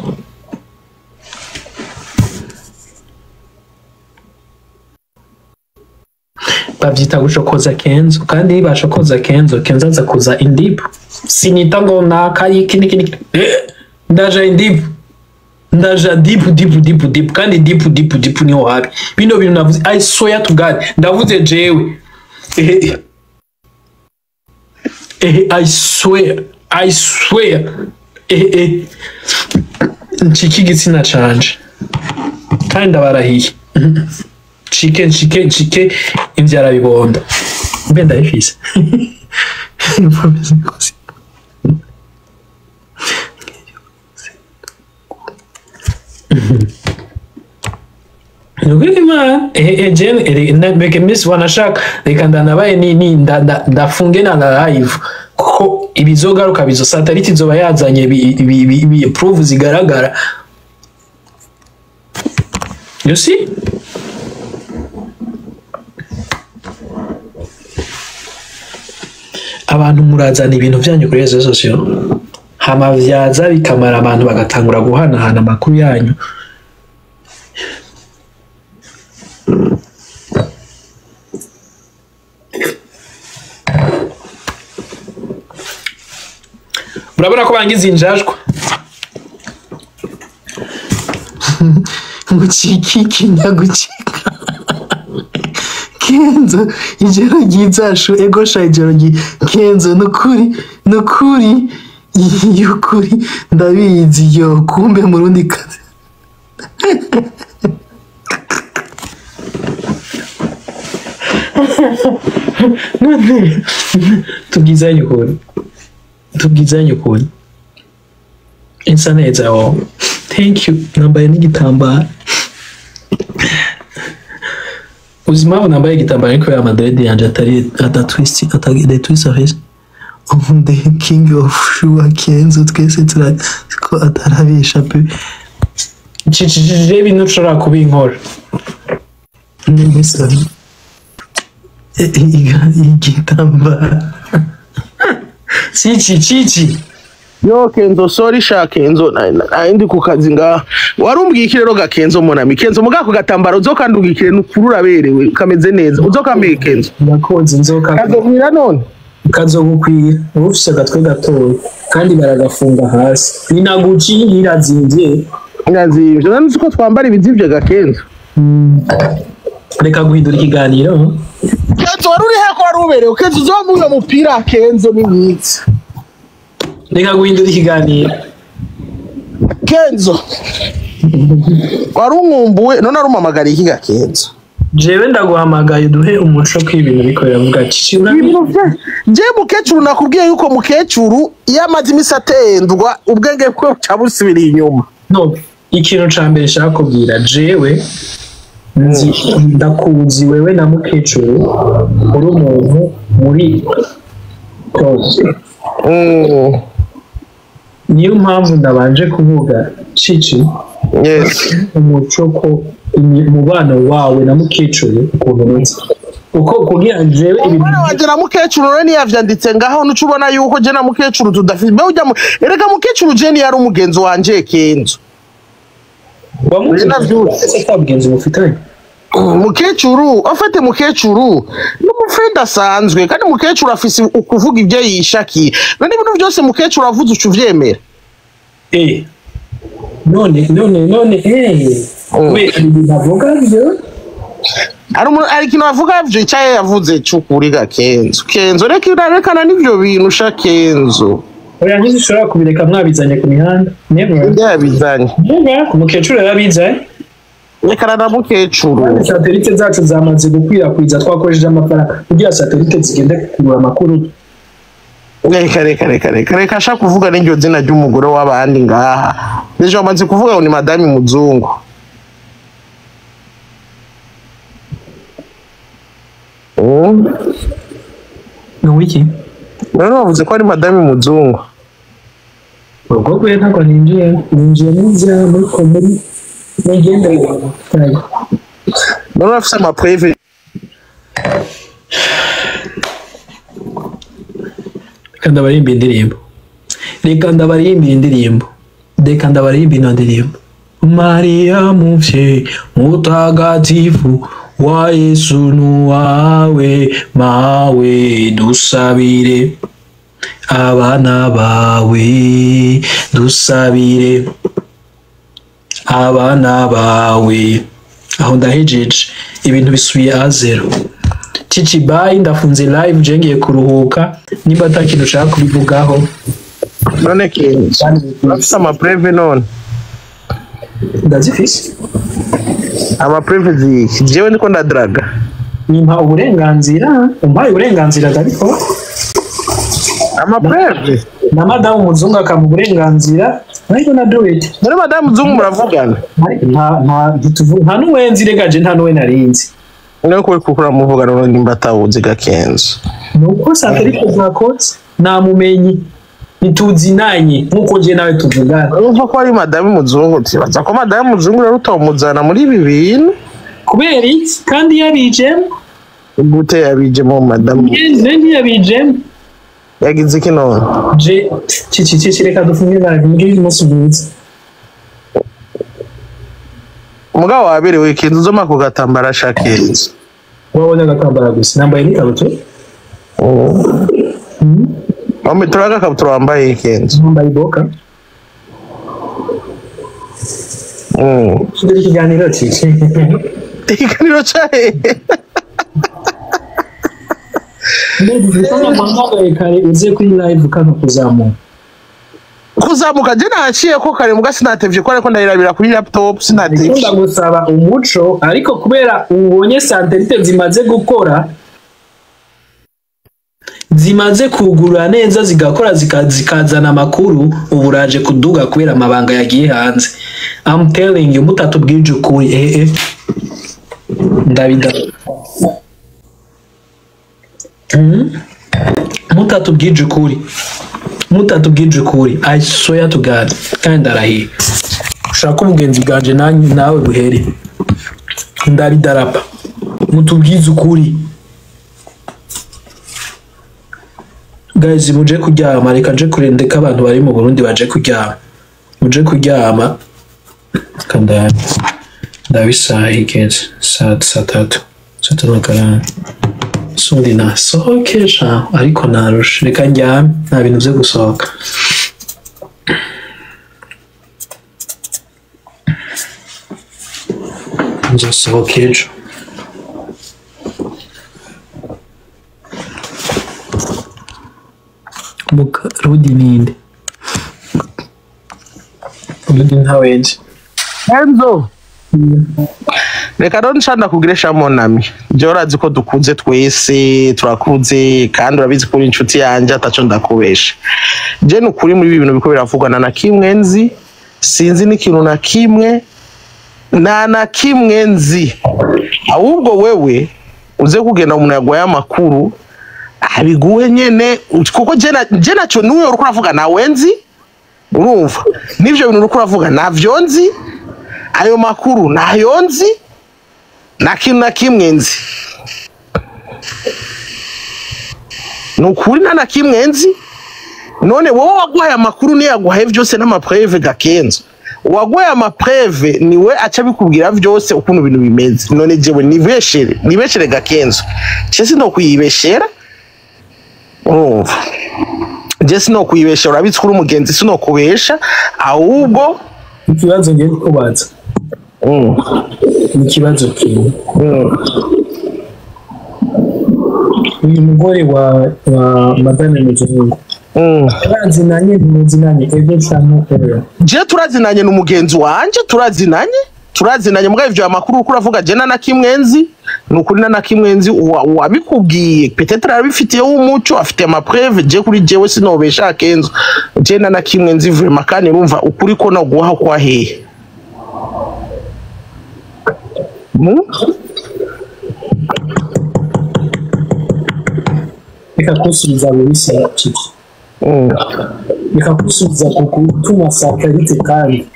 bavyita gucokoza kenzo kandi bashokoza kenzo aza kuza indibu sinita ngo nakayi kini ndaja indibu ndaja dipu kandi dipu niho habi bino bintu navuze I swear to God ndavuze jewe I swear nchiki gitsina canje kandi ndabarahiye chike imvyara bibondo mbe ndayifise Nukuri man, mbeke miss wanashaka reka ndanabaye ndafunge na live kuko ibizogaruka bizo satellite zoba yazanye bi proof zigaragara. You see? Abantu murazana ibintu byanyu kuri rezo sosiyo hama vyaza bikamara abantu bagatangura guhanahana amakuru yanyu. Urabona ko bangize injajwa ngucikiki ndagucika Kenzo ijoro ryizashu egosha ijoro Kenzo nukuri yukuri ndabizi yo kumbe murundi kazi none tubwizanye ukuri insa neza wo thank you nambaye n'igitambara uzima nambaye igitambara ariko ya madrede yanje atari atatwist atagide twist afise the king of shua Kenzo twese ko atarabisha pe chichije bintu ushobora kubinkora nibisa igitambara CHICHI yo Kenzo sorry sha Kenzo ndi ku kazi nga warumbwikire rero ga Kenzo monami Kenzo mugako gatambaro uzokandugikire nukurura berewe kameze neza uzokameye Kenzo Yakoze nzoka kazobwira none kazogukwira ufise gatwe gatoya kandi baragafunga hasi ninaguci irazinvye nzi ko twambara ibizivye ga Kenzo reka guhindura ikiganiro Kenzo waruri heko waruberewe Kenzo uzomuye mupira Kenzo ni mwiza reka guhindura ikiganiro Kenzo warumumbuwe none arumamagara iki ga Kenzo jewe ndaguhamagaye duhe umuco kw'ibintu bikorera vuga cici je mukecuru nakubwiye yuko mukecuru yamaze imisatendwa ubwenge bwo cabusubira inyuma no ikintu ca mbere shaka kubwira jewe nzi ndakuzi wewe na mukecuru uri umuntu muri close niyo mpamvu ndabanje kuvuga cici yes umuco ko umubano wawe na mukecuru ukuntu nzi uko kugira jewe ibintu wagera mukecuru rero niyavyanditse ngaho nucubona yuko je na mukecuru tudafite be ujya erega mukecuru je ni yari umugenzi wanje Kenzo wamugenzi tabgenzi mufitanye mukecuru afate mukecuru n'umufriend asanzwe kandi mukecuru afise ukuvuga ibyo yishaki none ibintu byose mukecuru avuze ucuvyemera none we ndavuga byo ari kintu avuga byo icyaye yavuze cyukuri ga Kenzo reka n'ibyo bintu sha Kenzo oya ntizishobora kubireka mwabizanye ku mihanda yabizanye mukecuru yabizanye reka na mukecuru satelite zacu zamaze gukwirakwiza twakoresheje amafaranga kugira satelite zigende kugura amakuru reka ashaka kuvuga n'iryo zina ry'umugore w'abandi ngaha ejo bamaze kuvuga ngo ni madame muzungu ni wiki none bavuze ko ari madame muzungu ubwo kwe ntabwo ninjiye n'inzira muri komuri n'ingendere none bafise amapreve kandi abarimba indirimbo reka ndabaririmba ino ndirimbo Maria muvye mutagatifu wa Yesu nuwawe mawe dusabire abana bawe dusabire abana bawe aho ndahejeje ibintu bisubiye azero Chichi bye ndafunze live jengiye kuruhuka niba atakintu ushaka kubivugaho none Kenzo bafise amapreve none ndazifise amapreve jewe niko ndadraga nimpa uburenganzira umpaye uburenganzira ariko amapreve na madamu muzungu akamu burenganzira ariko na do it none madamu muzungu muravugana nta n'uwenzi regaje nta n'uwe narinzi niyo kukura muvugana n'undi mbatawuzi gakenzo nuko satelite zakotse namumenyi nituzinanye nkuko je nawe tuvugana urumva ko ari madamu muzungu tibaza ko madamu muzungu rero utamuzana muri ibi bintu kubera iki kandi yabijemo gute yabijemo madamu nzi yabijemo yagize iki none je chichi reka dufunge live mbwira umunsi mwiza umugabo waberewe ikintu uzoma ku gatambara shakenzo wabonye agatambara gusa nambaye n'ikabutura turaga kabutura wambaye ikenzo nambaye boka kidari kiganiro chichi ikiganiro cyahe ndetse mwamagaye kare uze kuri live kano kuzamuka je naciye ko kare muga sinatevye ko ariko ndayirabira kuri laptop sinatevye ndakunda gusaba umuco ariko kubera ubonye santelite zimaze gukora zimaze kugurura neza zigakora zikazana amakuru uburaje kuduga kubera amabanga yagiye hanze. I'm telling you mutatubwije ukuri ndabida mutatubwije ukuri I swear to God kandi arahiye ushaka ubugenzi bwanje nawe buhere ndabidarapa mutubwize ukuri guys muje kuryama reka nje kurendeka abantu bari mu Burundi baje kuryama muje kuryama kandi ndabisahi kenshi saa tatu n'akarani sundi nasohokesha ariko narusha reka njyame nta bintu byo gusohoka nzosohoka ejo Rudi ninde Rudi ntawenzi Enzo reka rero nshanda kugiresha monami je urazi ko dukunze twese turakuze kandi urabizi ko uri inshuti yanje ataco ndakubesha je nukuri muri ibi bintu biko biravugana na kimwe nzi sinzi n'ikintu na kimwe na kimwe nzi ahubwo wewe uze kugenda umuntu yagwaye amakuru abiguhe nyene kuko je naco nuwe uri kuravuga nawe nzi urumva nivyo bintu uri kuravuga navyo nzi ayo makuru nayo nzi na kintu na kimwe nzi nukuri na kimwe nzi none wowe wagwaye amakuru ni yagwaye byose n'amapreve gakenzo wagwaye amapreve niwe aca bikubwira byose ukuntu ibintu bimeze none jewe nibeshere gakenzo cyese no kuyibeshera Jesi no kuyibesha urabitse kuri umugenzi sino kubesha ahubwo ikibazo ngiye kubaza ikibazo kimwe uyu mugore wa madame muzungu turazinanye ego cyane je turazinanye n'umugenzi wanje turazinanye mugabo ivyo amakuru uko uravuga je na kimwe nzi nukuri na kimwe nzi wabikubwiye peut-être arabifitiye umuco afite amapreve je kuri jewe sinobesha kenzo je na kimwe nzi vraiment kandi urumva ukuri ko no guha kwa hehe ikakusubiza muri CHICHI ikakusubiza kutuma satellite kandi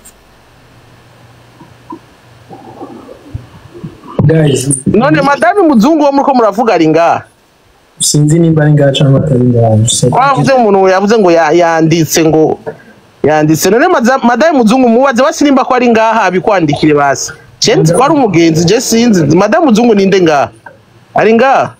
guys none madame muzungu wo muriko muravuga ari ngaha sinzi nimba ari ngaha cyangwa atari ngaha kwavuze umuntu yavuze ngo yanditse none madame muzungu mubaze basi nimba ko ari ngaha abikwandikire basi cyenzi ko ari umugenzi je sinzi madame muzungu ninde ngaha ari ngaha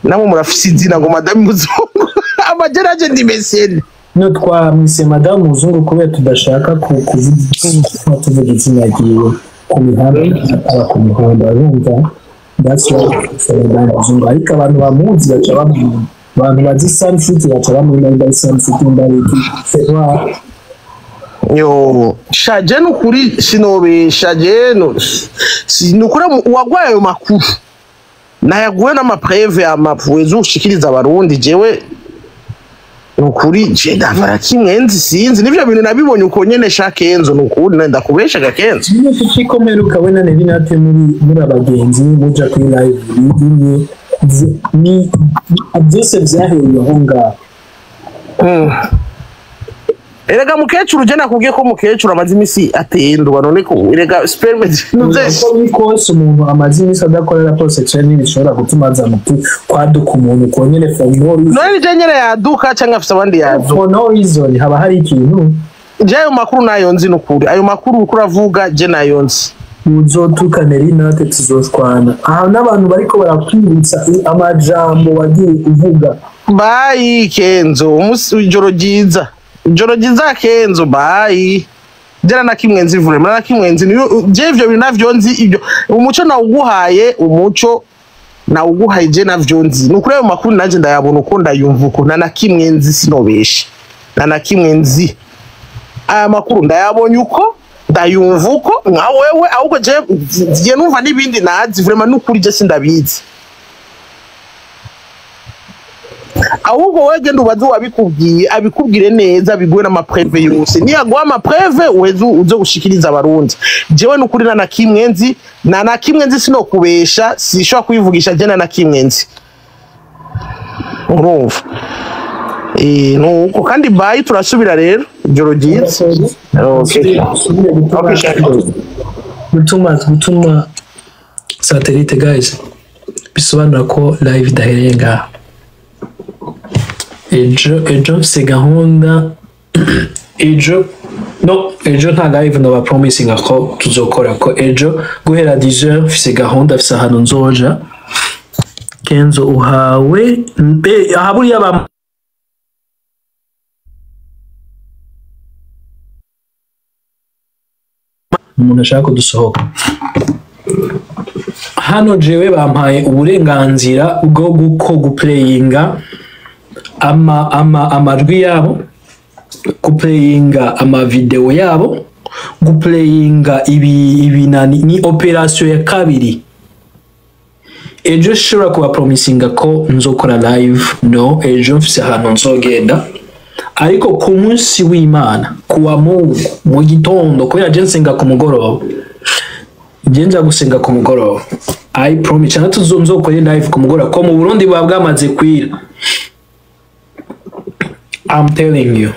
namwe murafise izina ngo madame muzungu amajeraje ndi mesene no twamwise madame muzungu kubera tudashaka kuvuga izina ryiwe ku mihanda ku mihanda urumva that's why madame muzungu ariko abantu bamuzi baca bamwumva abantu bazi sunfit baca bamwumva sunfit mbariki sewa yo shaje nukuri sinobesha je no sinukura wagwaye ayo makuru nayaguwe n'amapreve amavuye zushikiriza abarundi jewe nukuri je ndavara kimwenzi sinzi nivyo bintu nabibonye uko nyene sha Kenzo nukuri nenda kubesha ga Kenzo ikomera ukabona Nelly natwe muri abagenzi muja kuri live imwe ni byose byahereye aho ngaho. Erega mukecuru je nakubwiye ko mukecuru amaze imisi atendwa none ko erega sperme nuzese kose umuntu amaze imisi adakorera prosexual n'ibishobora gutuma aza mutu kwaduka umuntu konyene for no reason. None je nyene yaduka cyangwa afite abandi yaduka for no reason haba hari ikintu. Je ayo makuru nayo nzi nukuri ayo makuru uko uravuga je nayo nzi. Uzotuka Nelly natwe tuzoshwana. Aha n'abantu bariko barakwibutsa amajambo wagiye uvuga. Bye Kenzo ijoro ryiza. Ijoro ryiza Kenzo bye. Jera na kimwenzi vure na kimwenzi je ivyo bintu navyo nzi ibyo umuco nawuguhaye umuco nawuguhaye je navyo nzi nukuri ayo makuru naje ndayabona uko ndayumva uko na kimwenzi sinobeshe na kimwenzi aya makuru ndayabonye uko ndayumva uko nka wewe ahubwo je numva nibindi nazi vraiment nukuri je sindabizi ahubwo wegenda ubaze wabikubwiye abikubwire neza biguwe n'amapreve yose niyaguha amapreve uhezu uzo gushikiriza abarundi jewe nukuri na kimwenzi na kimwenzi sinokubesha sishobora kuyivugisha je na kimwenzi urumva nuko kandi bayi turasubira rero ijoro ryiza gutuma satellite guys bisobanura ko live idahereye ngaha. Ejo mfise gahunda ejo nta live no promising ko tuzokora ko ejo guhera 10h mfise gahunda mfise ahantu nzoja Kenzo uhawe ahaburi yaba umuntu ashaka kudusohoka hano jewe bampaye uburenganzira bwo guplayinga amajwi yabo guplayinga amavideo yabo guplayinga ibinani ni operation ya kabiri. Ejo shobora kuba promisinga ko nzokora live no ejo mfise ahantu nzogenda ariko ku munsi w'Imana kuwa Mungu mu gitondo kubera je nsenga ku mugoroba je nja gusenga ku mugoroba I promise cyane tuzokora live ku mugoroba ko mu Burundi bwamaze kwira. I'm telling you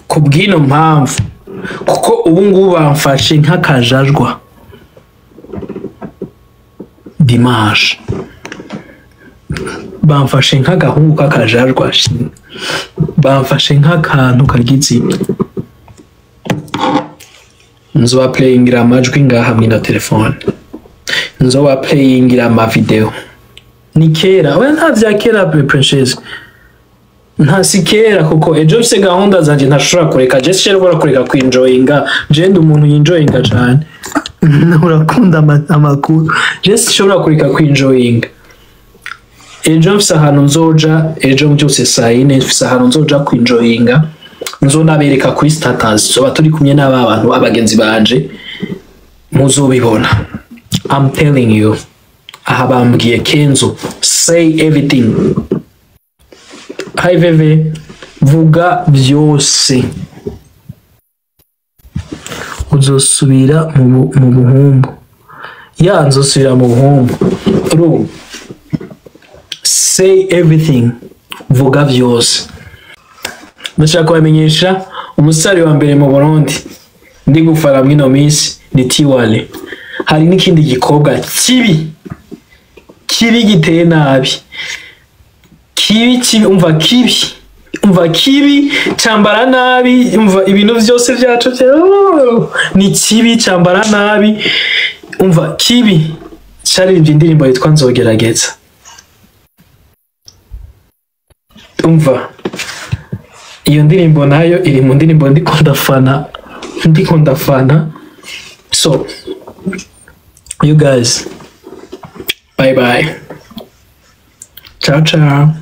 kubwino mpamvu kuko ubu ngubu bamfashe nk'akajajwa Dimanche bamfashe nk'agahungu k'akajajwa bamfashe nk'akantu kagize nzoba playingira amajwi ngaha hamwe na telefone nzoba playingira amavideo ni kera we nta vya kera princess nta sikera kuko ejo se gahunda zanje ntashobora kureka je shobora kureka kwinjoyinga je ndi umuntu yinjoyinga cyane urakunda amakuru je shobora kureka kwinjoyinga ejo mfise ahantu nzoja ejo byose saa 4 mfise ahantu nzoja kwinjoyinga nzonabereka kuri status soba turi kumwe n'aba bantu abagenzi banje muzobibona. I'm telling you aha bambwiye Kenzo say everything. Hi Veve vuga byose uzosubira mu buhumbu ya nzosubira mu buhumbu say everything vuga byose. Ndashaka kubamenyesha umusari wa mbere mu Burundi ndi gufara mwino minsi ni Tiwale. Hari n'ikindi gikobwa kibi giteye nabi umva kibi cyambara nabi umva ibintu byose byacu ni kibi cyambara nabi umva kibi cyaririmbye indirimbo yitwa Nzogerageza umva iyo ndirimbo nayo iri mu ndirimbo ndiko ndafana so you guys bye bye ciao ciao.